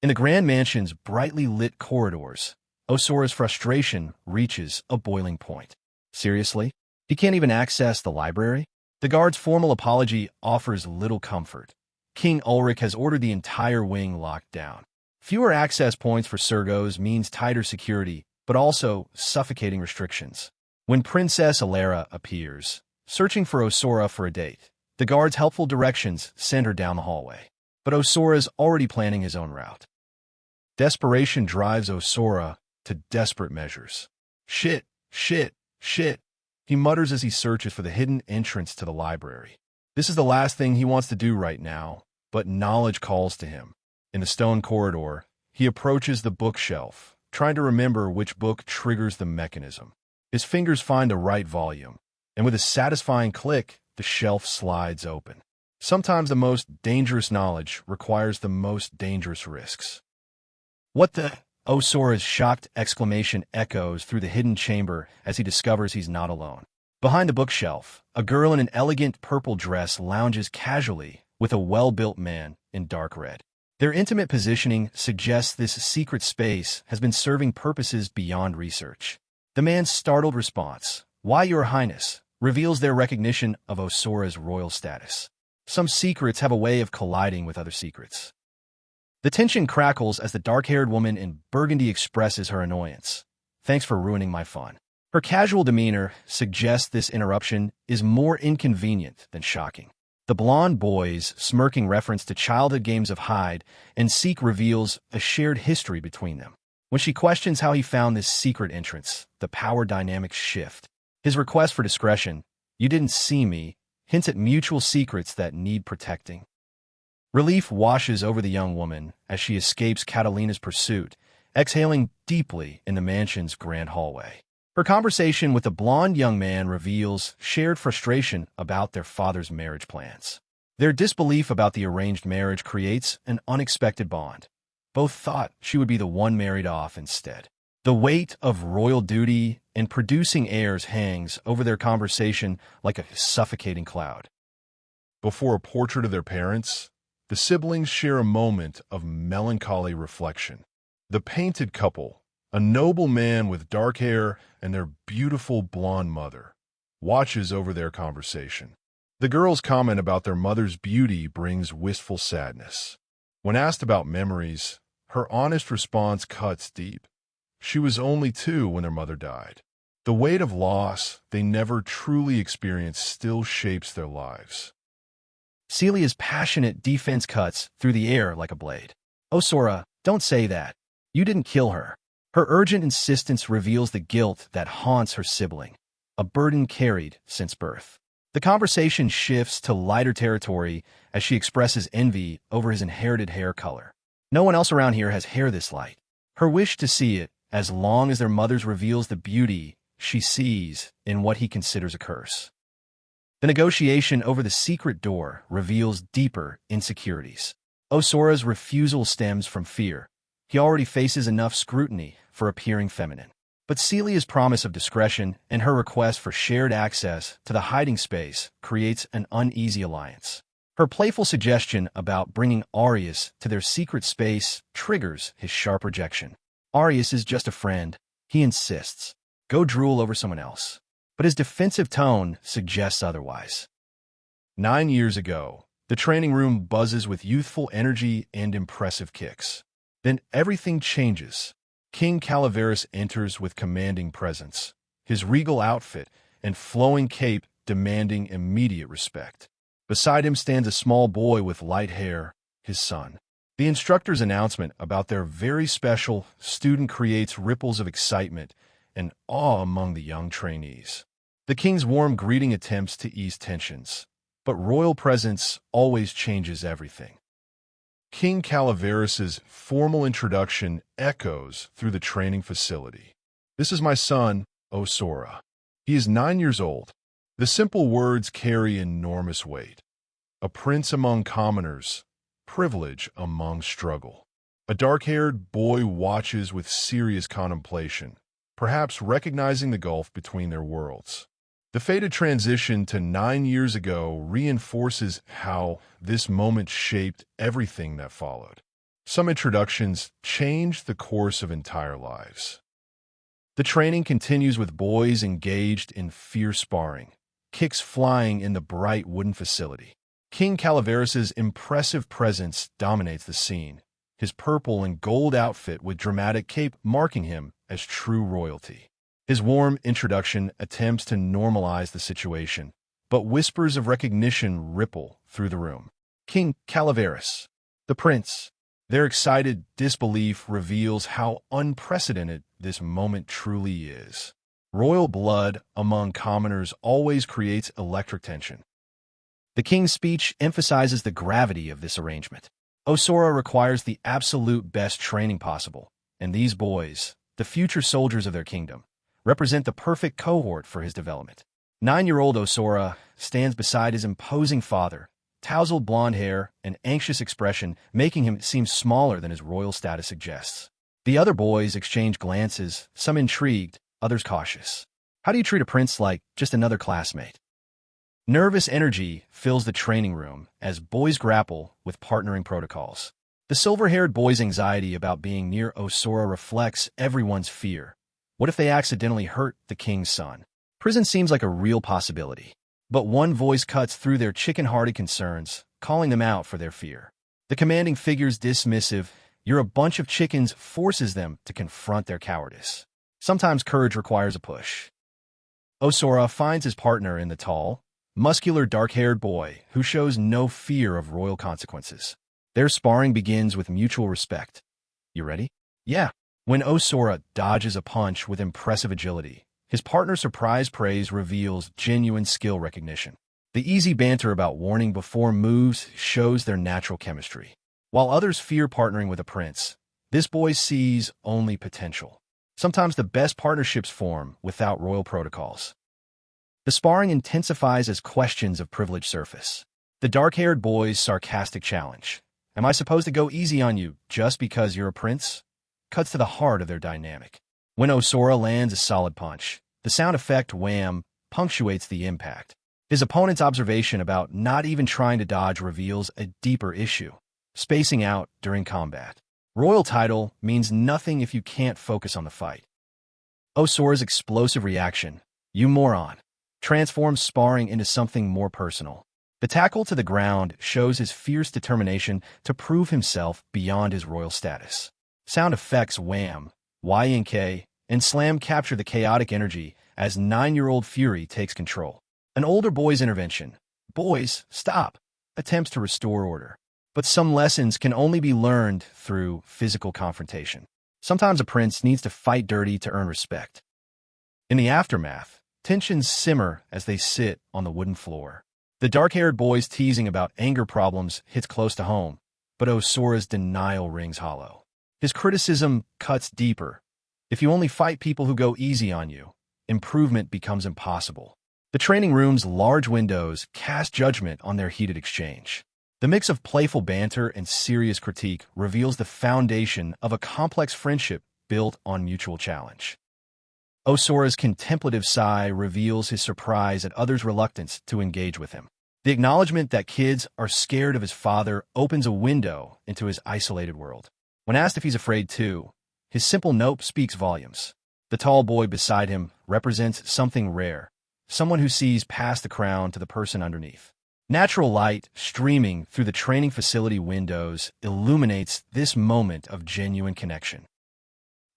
In the grand mansion's brightly lit corridors, Osora's frustration reaches a boiling point. Seriously? He can't even access the library? The guard's formal apology offers little comfort. King Ulrich has ordered the entire wing locked down. Fewer access points for Sergos means tighter security, but also suffocating restrictions. When Princess Alara appears, searching for Osora for a date, the guard's helpful directions send her down the hallway. But Osora's already planning his own route. Desperation drives Osora to desperate measures. Shit, shit, shit, he mutters as he searches for the hidden entrance to the library. This is the last thing he wants to do right now, but knowledge calls to him. In the stone corridor, he approaches the bookshelf, trying to remember which book triggers the mechanism. His fingers find the right volume, and with a satisfying click, the shelf slides open. Sometimes the most dangerous knowledge requires the most dangerous risks. "What the?" Osora's shocked exclamation echoes through the hidden chamber as he discovers he's not alone. Behind the bookshelf, a girl in an elegant purple dress lounges casually with a well-built man in dark red. Their intimate positioning suggests this secret space has been serving purposes beyond research. The man's startled response, "Why, Your Highness?" reveals their recognition of Osora's royal status. Some secrets have a way of colliding with other secrets. The tension crackles as the dark-haired woman in burgundy expresses her annoyance. "Thanks for ruining my fun." Her casual demeanor suggests this interruption is more inconvenient than shocking. The blonde boy's smirking reference to childhood games of hide and seek reveals a shared history between them. When she questions how he found this secret entrance, the power dynamics shift. His request for discretion, "You didn't see me," hints at mutual secrets that need protecting. Relief washes over the young woman as she escapes Catalina's pursuit, exhaling deeply in the mansion's grand hallway. Her conversation with the blonde young man reveals shared frustration about their father's marriage plans. Their disbelief about the arranged marriage creates an unexpected bond. Both thought she would be the one married off instead. The weight of royal duty and producing heirs hangs over their conversation like a suffocating cloud. Before a portrait of their parents, the siblings share a moment of melancholy reflection. The painted couple, a noble man with dark hair and their beautiful blonde mother, watches over their conversation. The girl's comment about their mother's beauty brings wistful sadness. When asked about memories, her honest response cuts deep. She was only 2 when their mother died. The weight of loss they never truly experienced still shapes their lives. Celia's passionate defense cuts through the air like a blade. "Osora, don't say that. You didn't kill her." Her urgent insistence reveals the guilt that haunts her sibling, a burden carried since birth. The conversation shifts to lighter territory as she expresses envy over his inherited hair color. "No one else around here has hair this light." Her wish to see it, as long as their mother's reveals the beauty she sees in what he considers a curse. The negotiation over the secret door reveals deeper insecurities. Osora's refusal stems from fear. He already faces enough scrutiny for appearing feminine. But Celia's promise of discretion and her request for shared access to the hiding space creates an uneasy alliance. Her playful suggestion about bringing Arias to their secret space triggers his sharp rejection. Arias is just a friend, he insists. Go drool over someone else. But his defensive tone suggests otherwise. 9 years ago, the training room buzzes with youthful energy and impressive kicks. Then everything changes. King Calaveras enters with commanding presence, his regal outfit and flowing cape demanding immediate respect. Beside him stands a small boy with light hair, his son. The instructor's announcement about their very special student creates ripples of excitement and awe among the young trainees. The king's warm greeting attempts to ease tensions, but royal presence always changes everything. King Calaveras' formal introduction echoes through the training facility. This is my son, Osora. He is 9 years old. The simple words carry enormous weight. A prince among commoners, privilege among struggle. A dark-haired boy watches with serious contemplation, perhaps recognizing the gulf between their worlds. The fated transition to 9 years ago reinforces how this moment shaped everything that followed. Some introductions changed the course of entire lives. The training continues with boys engaged in fierce sparring, kicks flying in the bright wooden facility. King Calaveras' impressive presence dominates the scene, his purple and gold outfit with dramatic cape marking him as true royalty. His warm introduction attempts to normalize the situation, but whispers of recognition ripple through the room. King Calaveras, the prince. Their excited disbelief reveals how unprecedented this moment truly is. Royal blood among commoners always creates electric tension. The king's speech emphasizes the gravity of this arrangement. Osora requires the absolute best training possible, and these boys, the future soldiers of their kingdom, represent the perfect cohort for his development. 9-year-old Osora stands beside his imposing father, tousled blonde hair and anxious expression making him seem smaller than his royal status suggests. The other boys exchange glances, some intrigued, others cautious. How do you treat a prince like just another classmate? Nervous energy fills the training room as boys grapple with partnering protocols. The silver-haired boy's anxiety about being near Osora reflects everyone's fear. What if they accidentally hurt the king's son? Prison seems like a real possibility. But one voice cuts through their chicken-hearted concerns, calling them out for their fear. The commanding figure's dismissive, "You're a bunch of chickens," forces them to confront their cowardice. Sometimes courage requires a push. Osora finds his partner in the tall, muscular, dark-haired boy who shows no fear of royal consequences. Their sparring begins with mutual respect. You ready? Yeah. When Osora dodges a punch with impressive agility, his partner's surprise praise reveals genuine skill recognition. The easy banter about warning before moves shows their natural chemistry. While others fear partnering with a prince, this boy sees only potential. Sometimes the best partnerships form without royal protocols. The sparring intensifies as questions of privilege surface. The dark-haired boy's sarcastic challenge, "Am I supposed to go easy on you just because you're a prince?" cuts to the heart of their dynamic. When Osora lands a solid punch, the sound effect wham punctuates the impact. His opponent's observation about not even trying to dodge reveals a deeper issue: spacing out during combat. Royal title means nothing if you can't focus on the fight. Osora's explosive reaction, "You moron," transforms sparring into something more personal. The tackle to the ground shows his fierce determination to prove himself beyond his royal status. Sound effects wham, Y&K, and slam capture the chaotic energy as 9-year-old fury takes control. An older boy's intervention, "Boys, stop," attempts to restore order. But some lessons can only be learned through physical confrontation. Sometimes a prince needs to fight dirty to earn respect. In the aftermath, tensions simmer as they sit on the wooden floor. The dark-haired boy's teasing about anger problems hits close to home, but Osora's denial rings hollow. His criticism cuts deeper. If you only fight people who go easy on you, improvement becomes impossible. The training room's large windows cast judgment on their heated exchange. The mix of playful banter and serious critique reveals the foundation of a complex friendship built on mutual challenge. Osora's contemplative sigh reveals his surprise at others' reluctance to engage with him. The acknowledgement that kids are scared of his father opens a window into his isolated world. When asked if he's afraid too, his simple nope speaks volumes. The tall boy beside him represents something rare, someone who sees past the crown to the person underneath. Natural light streaming through the training facility windows illuminates this moment of genuine connection.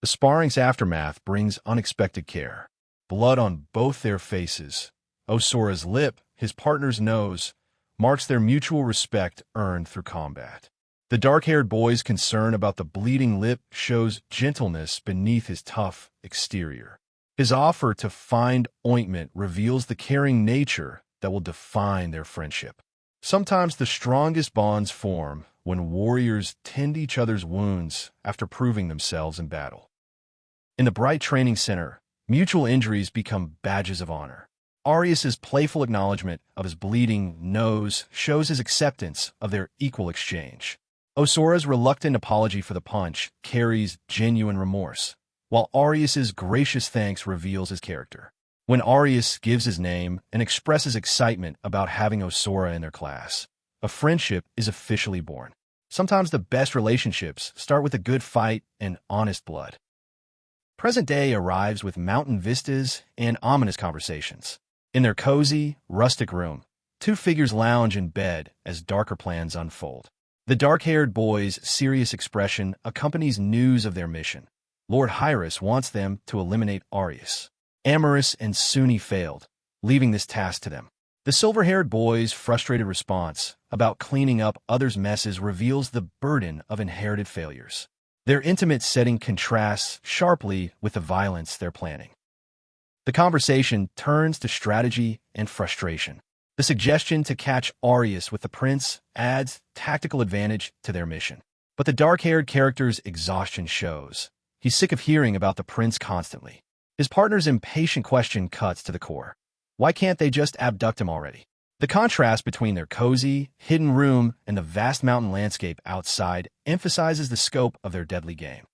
The sparring's aftermath brings unexpected care. Blood on both their faces. Osora's lip, his partner's nose, marks their mutual respect earned through combat. The dark-haired boy's concern about the bleeding lip shows gentleness beneath his tough exterior. His offer to find ointment reveals the caring nature that will define their friendship. Sometimes the strongest bonds form when warriors tend each other's wounds after proving themselves in battle. In the bright training center, mutual injuries become badges of honor. Arias's playful acknowledgement of his bleeding nose shows his acceptance of their equal exchange. Osora's reluctant apology for the punch carries genuine remorse, while Arias's gracious thanks reveals his character. When Arias gives his name and expresses excitement about having Osora in their class, a friendship is officially born. Sometimes the best relationships start with a good fight and honest blood. Present day arrives with mountain vistas and ominous conversations. In their cozy, rustic room, two figures lounge in bed as darker plans unfold. The dark-haired boy's serious expression accompanies news of their mission. Lord Arias wants them to eliminate Arias. Amorous and Sunni failed, leaving this task to them. The silver-haired boy's frustrated response about cleaning up others' messes reveals the burden of inherited failures. Their intimate setting contrasts sharply with the violence they're planning. The conversation turns to strategy and frustration. The suggestion to catch Arias with the prince adds tactical advantage to their mission. But the dark-haired character's exhaustion shows. He's sick of hearing about the prince constantly. His partner's impatient question cuts to the core. Why can't they just abduct him already? The contrast between their cozy, hidden room and the vast mountain landscape outside emphasizes the scope of their deadly game.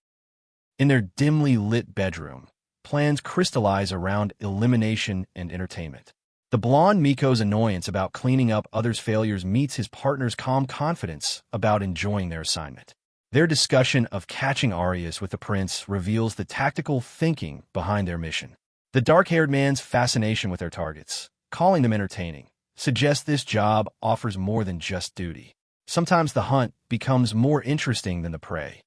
In their dimly lit bedroom, plans crystallize around elimination and entertainment. The blonde Miko's annoyance about cleaning up others' failures meets his partner's calm confidence about enjoying their assignment. Their discussion of catching Arias with the prince reveals the tactical thinking behind their mission. The dark-haired man's fascination with their targets, calling them entertaining, suggests this job offers more than just duty. Sometimes the hunt becomes more interesting than the prey.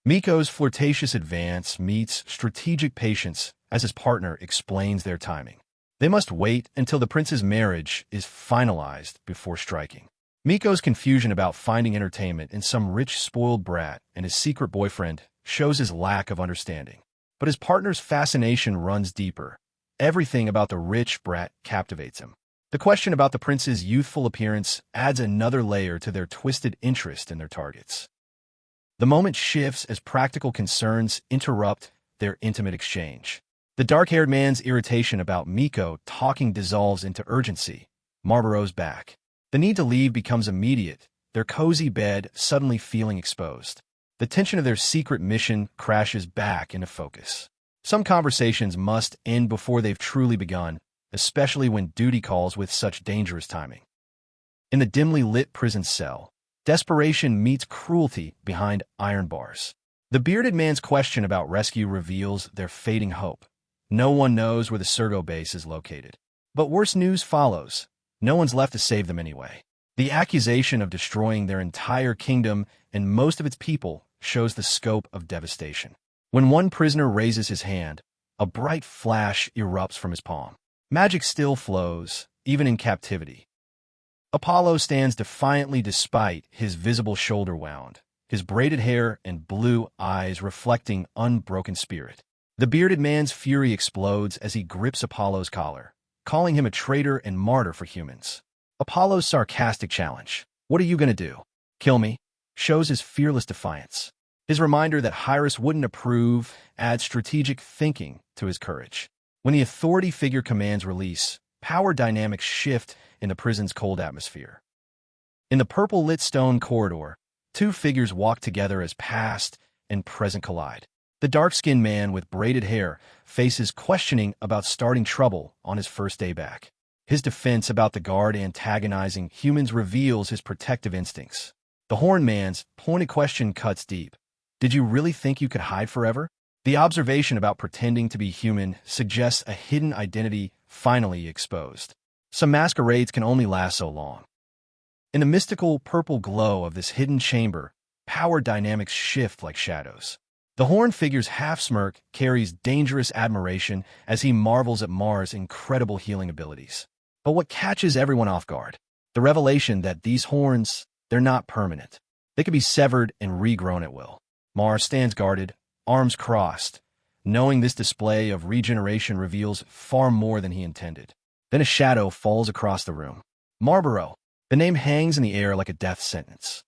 Miko's flirtatious advance meets strategic patience as his partner explains their timing. They must wait until the prince's marriage is finalized before striking. Miko's confusion about finding entertainment in some rich, spoiled brat and his secret boyfriend shows his lack of understanding. But his partner's fascination runs deeper. Everything about the rich brat captivates him. The question about the prince's youthful appearance adds another layer to their twisted interest in their targets. The moment shifts as practical concerns interrupt their intimate exchange. The dark-haired man's irritation about Miko talking dissolves into urgency. Marlboro's back. The need to leave becomes immediate, their cozy bed suddenly feeling exposed. The tension of their secret mission crashes back into focus. Some conversations must end before they've truly begun, especially when duty calls with such dangerous timing. In the dimly lit prison cell, desperation meets cruelty behind iron bars. The bearded man's question about rescue reveals their fading hope. No one knows where the Sergo base is located. But worse news follows. No one's left to save them anyway. The accusation of destroying their entire kingdom and most of its people shows the scope of devastation. When one prisoner raises his hand, a bright flash erupts from his palm. Magic still flows, even in captivity. Apollo stands defiantly despite his visible shoulder wound, his braided hair and blue eyes reflecting unbroken spirit. The bearded man's fury explodes as he grips Apollo's collar, calling him a traitor and martyr for humans. Apollo's sarcastic challenge, "What are you going to do? Kill me?" shows his fearless defiance. His reminder that Arias wouldn't approve adds strategic thinking to his courage. When the authority figure commands release, power dynamics shift in the prison's cold atmosphere. In the purple-lit stone corridor, two figures walk together as past and present collide. The dark-skinned man with braided hair faces questioning about starting trouble on his first day back. His defense about the guard antagonizing humans reveals his protective instincts. The Horned Man's pointed question cuts deep. Did you really think you could hide forever? The observation about pretending to be human suggests a hidden identity finally exposed. Some masquerades can only last so long. In the mystical purple glow of this hidden chamber, power dynamics shift like shadows. The horned figure's half-smirk carries dangerous admiration as he marvels at Mars' incredible healing abilities. But what catches everyone off guard? The revelation that these horns, they're not permanent. They can be severed and regrown at will. Mars stands guarded, arms crossed, knowing this display of regeneration reveals far more than he intended. Then a shadow falls across the room. Marlborough. The name hangs in the air like a death sentence.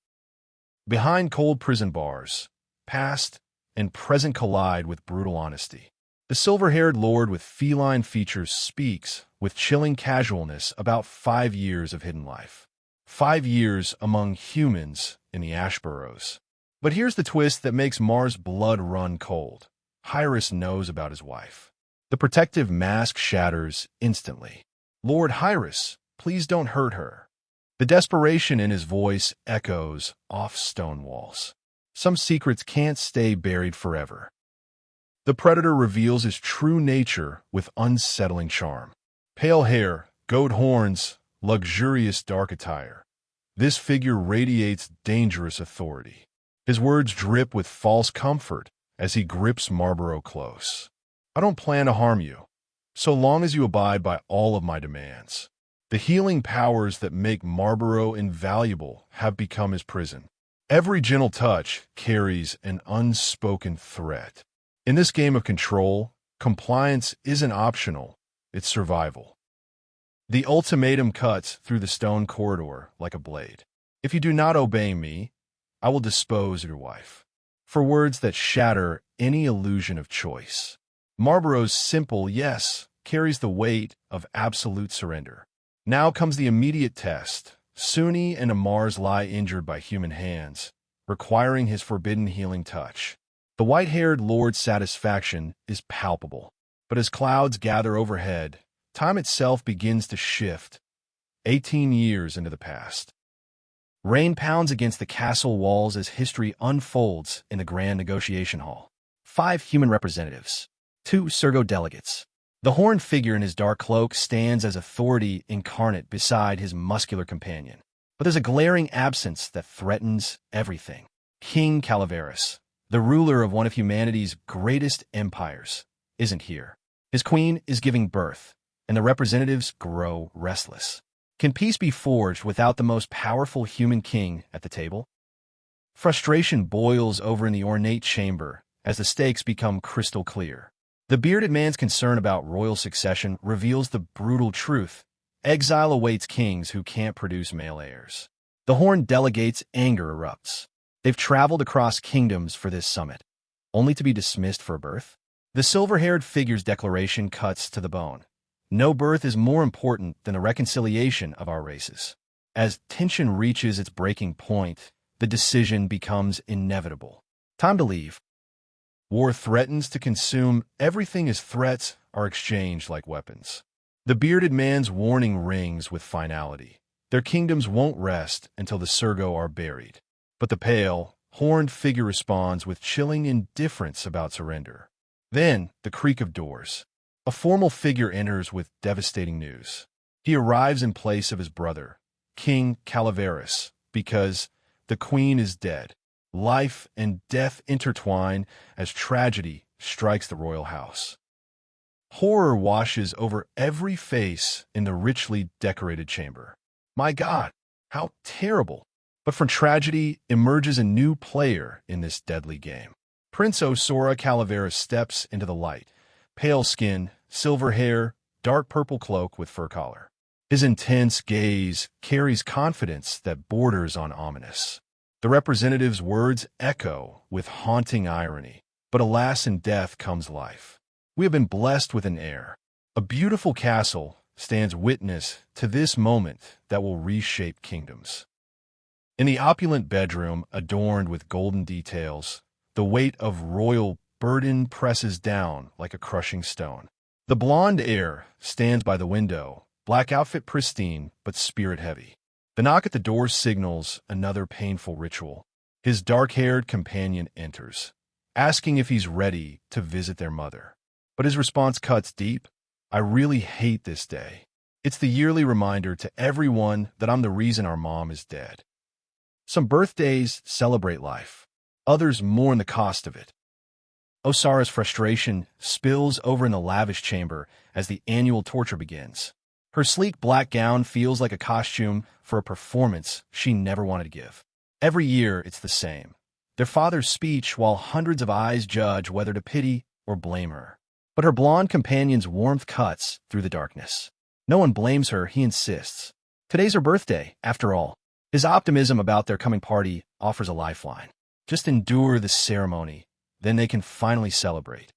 Behind cold prison bars, past and present collide with brutal honesty. The silver-haired lord with feline features speaks with chilling casualness about 5 years of hidden life. 5 years among humans in the ash burrows. But here's the twist that makes Mars' blood run cold. Arias knows about his wife. The protective mask shatters instantly. Lord Arias, please don't hurt her. The desperation in his voice echoes off stone walls. Some secrets can't stay buried forever. The predator reveals his true nature with unsettling charm. Pale hair, goat horns, luxurious dark attire. This figure radiates dangerous authority. His words drip with false comfort as he grips Marlborough close. I don't plan to harm you, so long as you abide by all of my demands. The healing powers that make Marlborough invaluable have become his prison. Every gentle touch carries an unspoken threat. In this game of control, compliance isn't optional, it's survival. The ultimatum cuts through the stone corridor like a blade. If you do not obey me, I will dispose of your wife. For words that shatter any illusion of choice. Marlborough's simple yes carries the weight of absolute surrender. Now comes the immediate test. Sunni and Amars lie injured by human hands, requiring his forbidden healing touch. The white-haired lord's satisfaction is palpable, but as clouds gather overhead, time itself begins to shift, 18 years into the past. Rain pounds against the castle walls as history unfolds in the grand negotiation hall. 5 human representatives, 2 Sergo delegates. The horned figure in his dark cloak stands as authority incarnate beside his muscular companion. But there's a glaring absence that threatens everything. King Calaveras, the ruler of one of humanity's greatest empires, isn't here. His queen is giving birth, and the representatives grow restless. Can peace be forged without the most powerful human king at the table? Frustration boils over in the ornate chamber as the stakes become crystal clear. The bearded man's concern about royal succession reveals the brutal truth. Exile awaits kings who can't produce male heirs. The horned delegates' anger erupts. They've traveled across kingdoms for this summit, only to be dismissed for a birth. The silver-haired figure's declaration cuts to the bone. No birth is more important than the reconciliation of our races. As tension reaches its breaking point, the decision becomes inevitable. Time to leave. War threatens to consume everything as threats are exchanged like weapons. The bearded man's warning rings with finality. Their kingdoms won't rest until the Sergo are buried. But the pale, horned figure responds with chilling indifference about surrender. Then, the creak of doors. A formal figure enters with devastating news. He arrives in place of his brother, King Calaveras, because the queen is dead. Life and death intertwine as tragedy strikes the royal house. Horror washes over every face in the richly decorated chamber. My God, how terrible! But from tragedy emerges a new player in this deadly game. Prince Osora Calaveras steps into the light. Pale skin, silver hair, dark purple cloak with fur collar. His intense gaze carries confidence that borders on ominous. The representative's words echo with haunting irony. But alas, in death comes life. We have been blessed with an heir. A beautiful castle stands witness to this moment that will reshape kingdoms. In the opulent bedroom adorned with golden details, the weight of royal burden presses down like a crushing stone. The blonde heir stands by the window, black outfit pristine but spirit heavy. The knock at the door signals another painful ritual. His dark-haired companion enters, asking if he's ready to visit their mother. But his response cuts deep. I really hate this day. It's the yearly reminder to everyone that I'm the reason our mom is dead. Some birthdays celebrate life. Others mourn the cost of it. Osora's frustration spills over in the lavish chamber as the annual torture begins. Her sleek black gown feels like a costume for a performance she never wanted to give. Every year, it's the same. Their father's speech while hundreds of eyes judge whether to pity or blame her. But her blonde companion's warmth cuts through the darkness. No one blames her, he insists. Today's her birthday, after all. His optimism about their coming party offers a lifeline. Just endure the ceremony, then they can finally celebrate.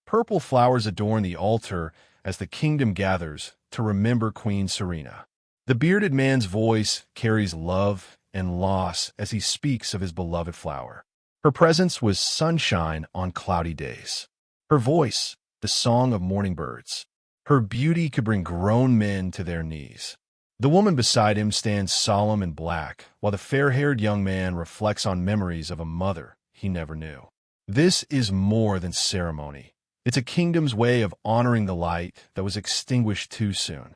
Purple flowers adorn the altar as the kingdom gathers to remember Queen Serena. The bearded man's voice carries love and loss as he speaks of his beloved flower. Her presence was sunshine on cloudy days. Her voice, the song of morning birds. Her beauty could bring grown men to their knees. The woman beside him stands solemn and black, while the fair-haired young man reflects on memories of a mother he never knew. This is more than ceremony. It's a kingdom's way of honoring the light that was extinguished too soon.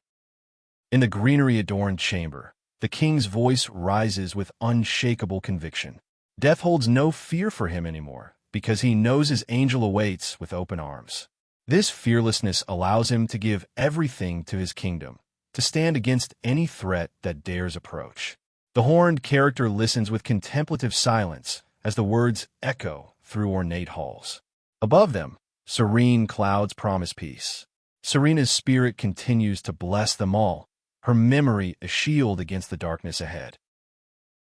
In the greenery-adorned chamber, the king's voice rises with unshakable conviction. Death holds no fear for him anymore, because he knows his angel awaits with open arms. This fearlessness allows him to give everything to his kingdom, to stand against any threat that dares approach. The horned character listens with contemplative silence as the words echo through ornate halls. Above them, serene clouds promise peace. Serena's spirit continues to bless them all, her memory a shield against the darkness ahead.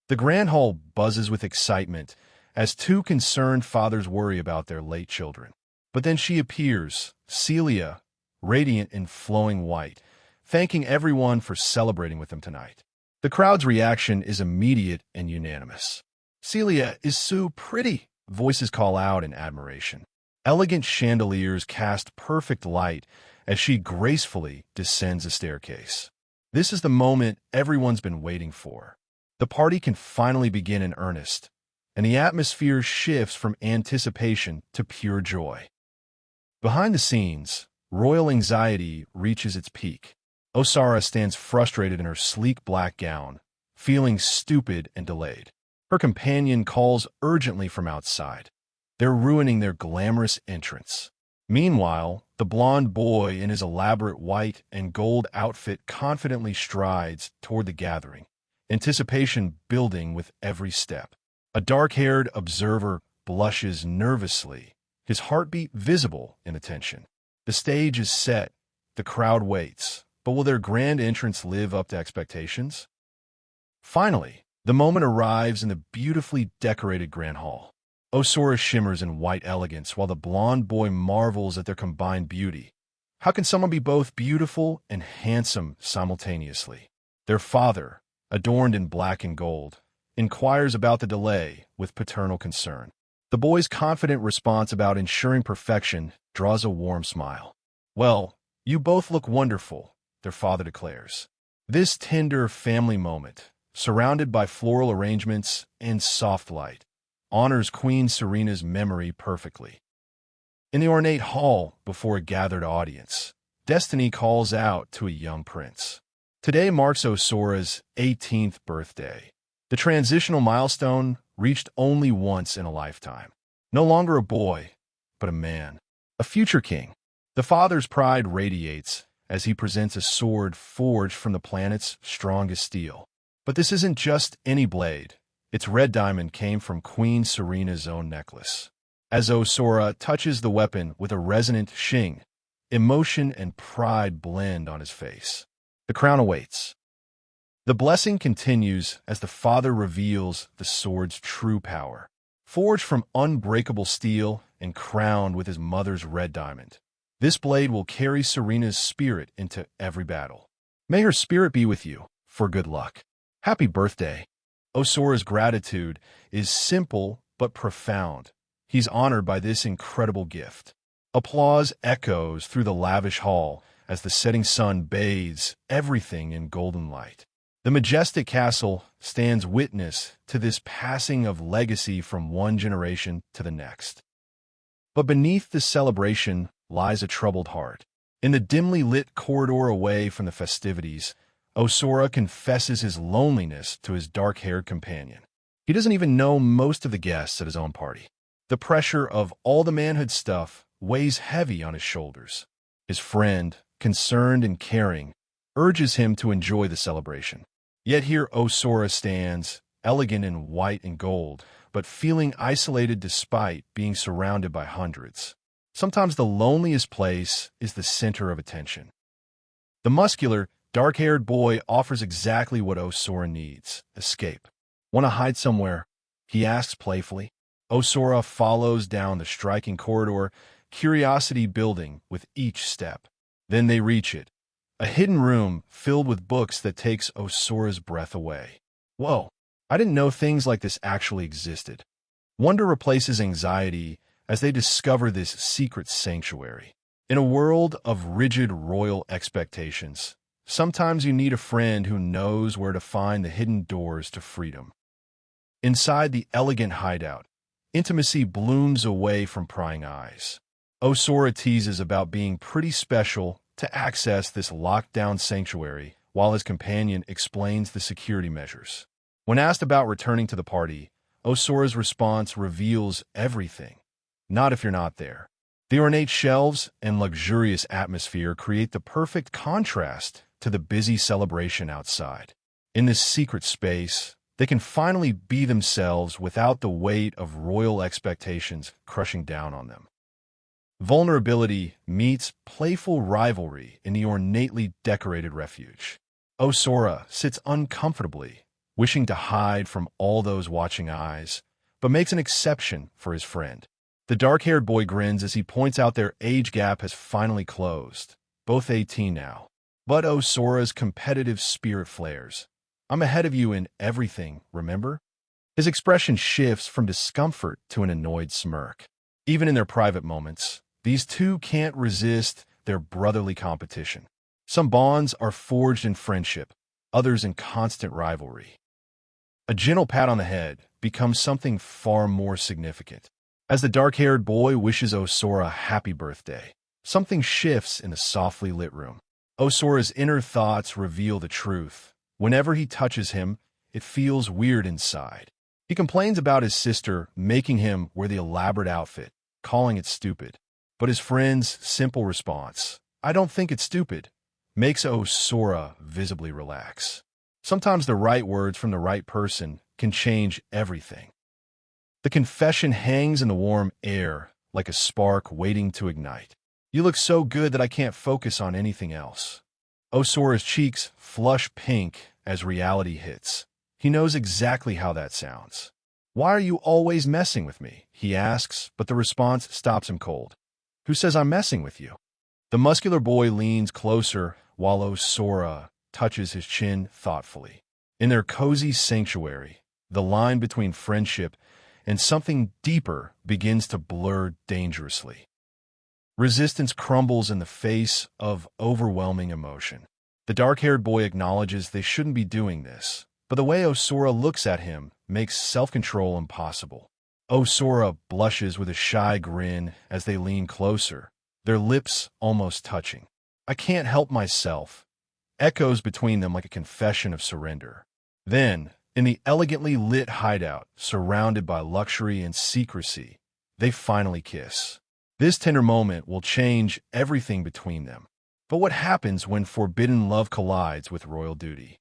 The grand hall buzzes with excitement as two concerned fathers worry about their late children. But then she appears, Celia, radiant in flowing white, thanking everyone for celebrating with them tonight. The crowd's reaction is immediate and unanimous. Celia is so pretty, voices call out in admiration. Elegant chandeliers cast perfect light as she gracefully descends a staircase. This is the moment everyone's been waiting for. The party can finally begin in earnest, and the atmosphere shifts from anticipation to pure joy. Behind the scenes, royal anxiety reaches its peak. Osora stands frustrated in her sleek black gown, feeling stupid and delayed. Her companion calls urgently from outside. They're ruining their glamorous entrance. Meanwhile, the blonde boy in his elaborate white and gold outfit confidently strides toward the gathering, anticipation building with every step. A dark-haired observer blushes nervously, his heartbeat visible in the tension. The stage is set, the crowd waits, but will their grand entrance live up to expectations? Finally, the moment arrives in the beautifully decorated grand hall. Osora shimmers in white elegance while the blonde boy marvels at their combined beauty. How can someone be both beautiful and handsome simultaneously? Their father, adorned in black and gold, inquires about the delay with paternal concern. The boy's confident response about ensuring perfection draws a warm smile. Well, you both look wonderful, their father declares. This tender family moment, surrounded by floral arrangements and soft light, honors Queen Serena's memory perfectly. In the ornate hall before a gathered audience, destiny calls out to a young prince. Today marks Osora's 18th birthday. The transitional milestone reached only once in a lifetime. No longer a boy, but a man, a future king. The father's pride radiates as he presents a sword forged from the planet's strongest steel. But this isn't just any blade. Its red diamond came from Queen Serena's own necklace. As Osora touches the weapon with a resonant shing, emotion and pride blend on his face. The crown awaits. The blessing continues as the father reveals the sword's true power. Forged from unbreakable steel and crowned with his mother's red diamond, this blade will carry Serena's spirit into every battle. May her spirit be with you, for good luck. Happy birthday. Osora's gratitude is simple but profound, He's honored by this incredible gift. Applause echoes through the lavish hall as the setting sun bathes everything in golden light. The majestic castle stands witness to this passing of legacy from one generation to the next. But beneath this celebration lies a troubled heart. In the dimly lit corridor away from the festivities, Osora confesses his loneliness to his dark-haired companion. He doesn't even know most of the guests at his own party. The pressure of all the manhood stuff weighs heavy on his shoulders. His friend, concerned and caring, urges him to enjoy the celebration. Yet here Osora stands, elegant in white and gold, but feeling isolated despite being surrounded by hundreds. Sometimes the loneliest place is the center of attention. The muscular, dark-haired boy offers exactly what Osora needs: escape. Want to hide somewhere? He asks playfully. Osora follows down the striking corridor, curiosity building with each step. Then they reach it, a hidden room filled with books that takes Osora's breath away. Whoa, I didn't know things like this actually existed. Wonder replaces anxiety as they discover this secret sanctuary. In a world of rigid royal expectations, sometimes you need a friend who knows where to find the hidden doors to freedom. Inside the elegant hideout, intimacy blooms away from prying eyes. Osora teases about being pretty special to access this locked-down sanctuary, while his companion explains the security measures. When asked about returning to the party, Osora's response reveals everything. Not if you're not there. The ornate shelves and luxurious atmosphere create the perfect contrast to the busy celebration outside. In this secret space, they can finally be themselves without the weight of royal expectations crushing down on them. Vulnerability meets playful rivalry in the ornately decorated refuge. Osora sits uncomfortably, wishing to hide from all those watching eyes, but makes an exception for his friend. The dark-haired boy grins as he points out their age gap has finally closed, both 18 now. But Osora's competitive spirit flares. I'm ahead of you in everything, remember? His expression shifts from discomfort to an annoyed smirk. Even in their private moments, these two can't resist their brotherly competition. Some bonds are forged in friendship, others in constant rivalry. A gentle pat on the head becomes something far more significant. As the dark-haired boy wishes Osora a happy birthday, something shifts in the softly lit room. Osora's inner thoughts reveal the truth. Whenever he touches him, it feels weird inside. He complains about his sister making him wear the elaborate outfit, calling it stupid. But his friend's simple response, "I don't think it's stupid," makes Osora visibly relax. Sometimes the right words from the right person can change everything. The confession hangs in the warm air like a spark waiting to ignite. "You look so good that I can't focus on anything else." Osora's cheeks flush pink as reality hits. He knows exactly how that sounds. "Why are you always messing with me?" he asks, but the response stops him cold. "Who says I'm messing with you?" The muscular boy leans closer while Osora touches his chin thoughtfully. In their cozy sanctuary, the line between friendship and something deeper begins to blur dangerously. Resistance crumbles in the face of overwhelming emotion. The dark-haired boy acknowledges they shouldn't be doing this, but the way Osora looks at him makes self-control impossible. Osora blushes with a shy grin as they lean closer, their lips almost touching. "I can't help myself," echoes between them like a confession of surrender. Then, in the elegantly lit hideout, surrounded by luxury and secrecy, they finally kiss. This tender moment will change everything between them. But what happens when forbidden love collides with royal duty?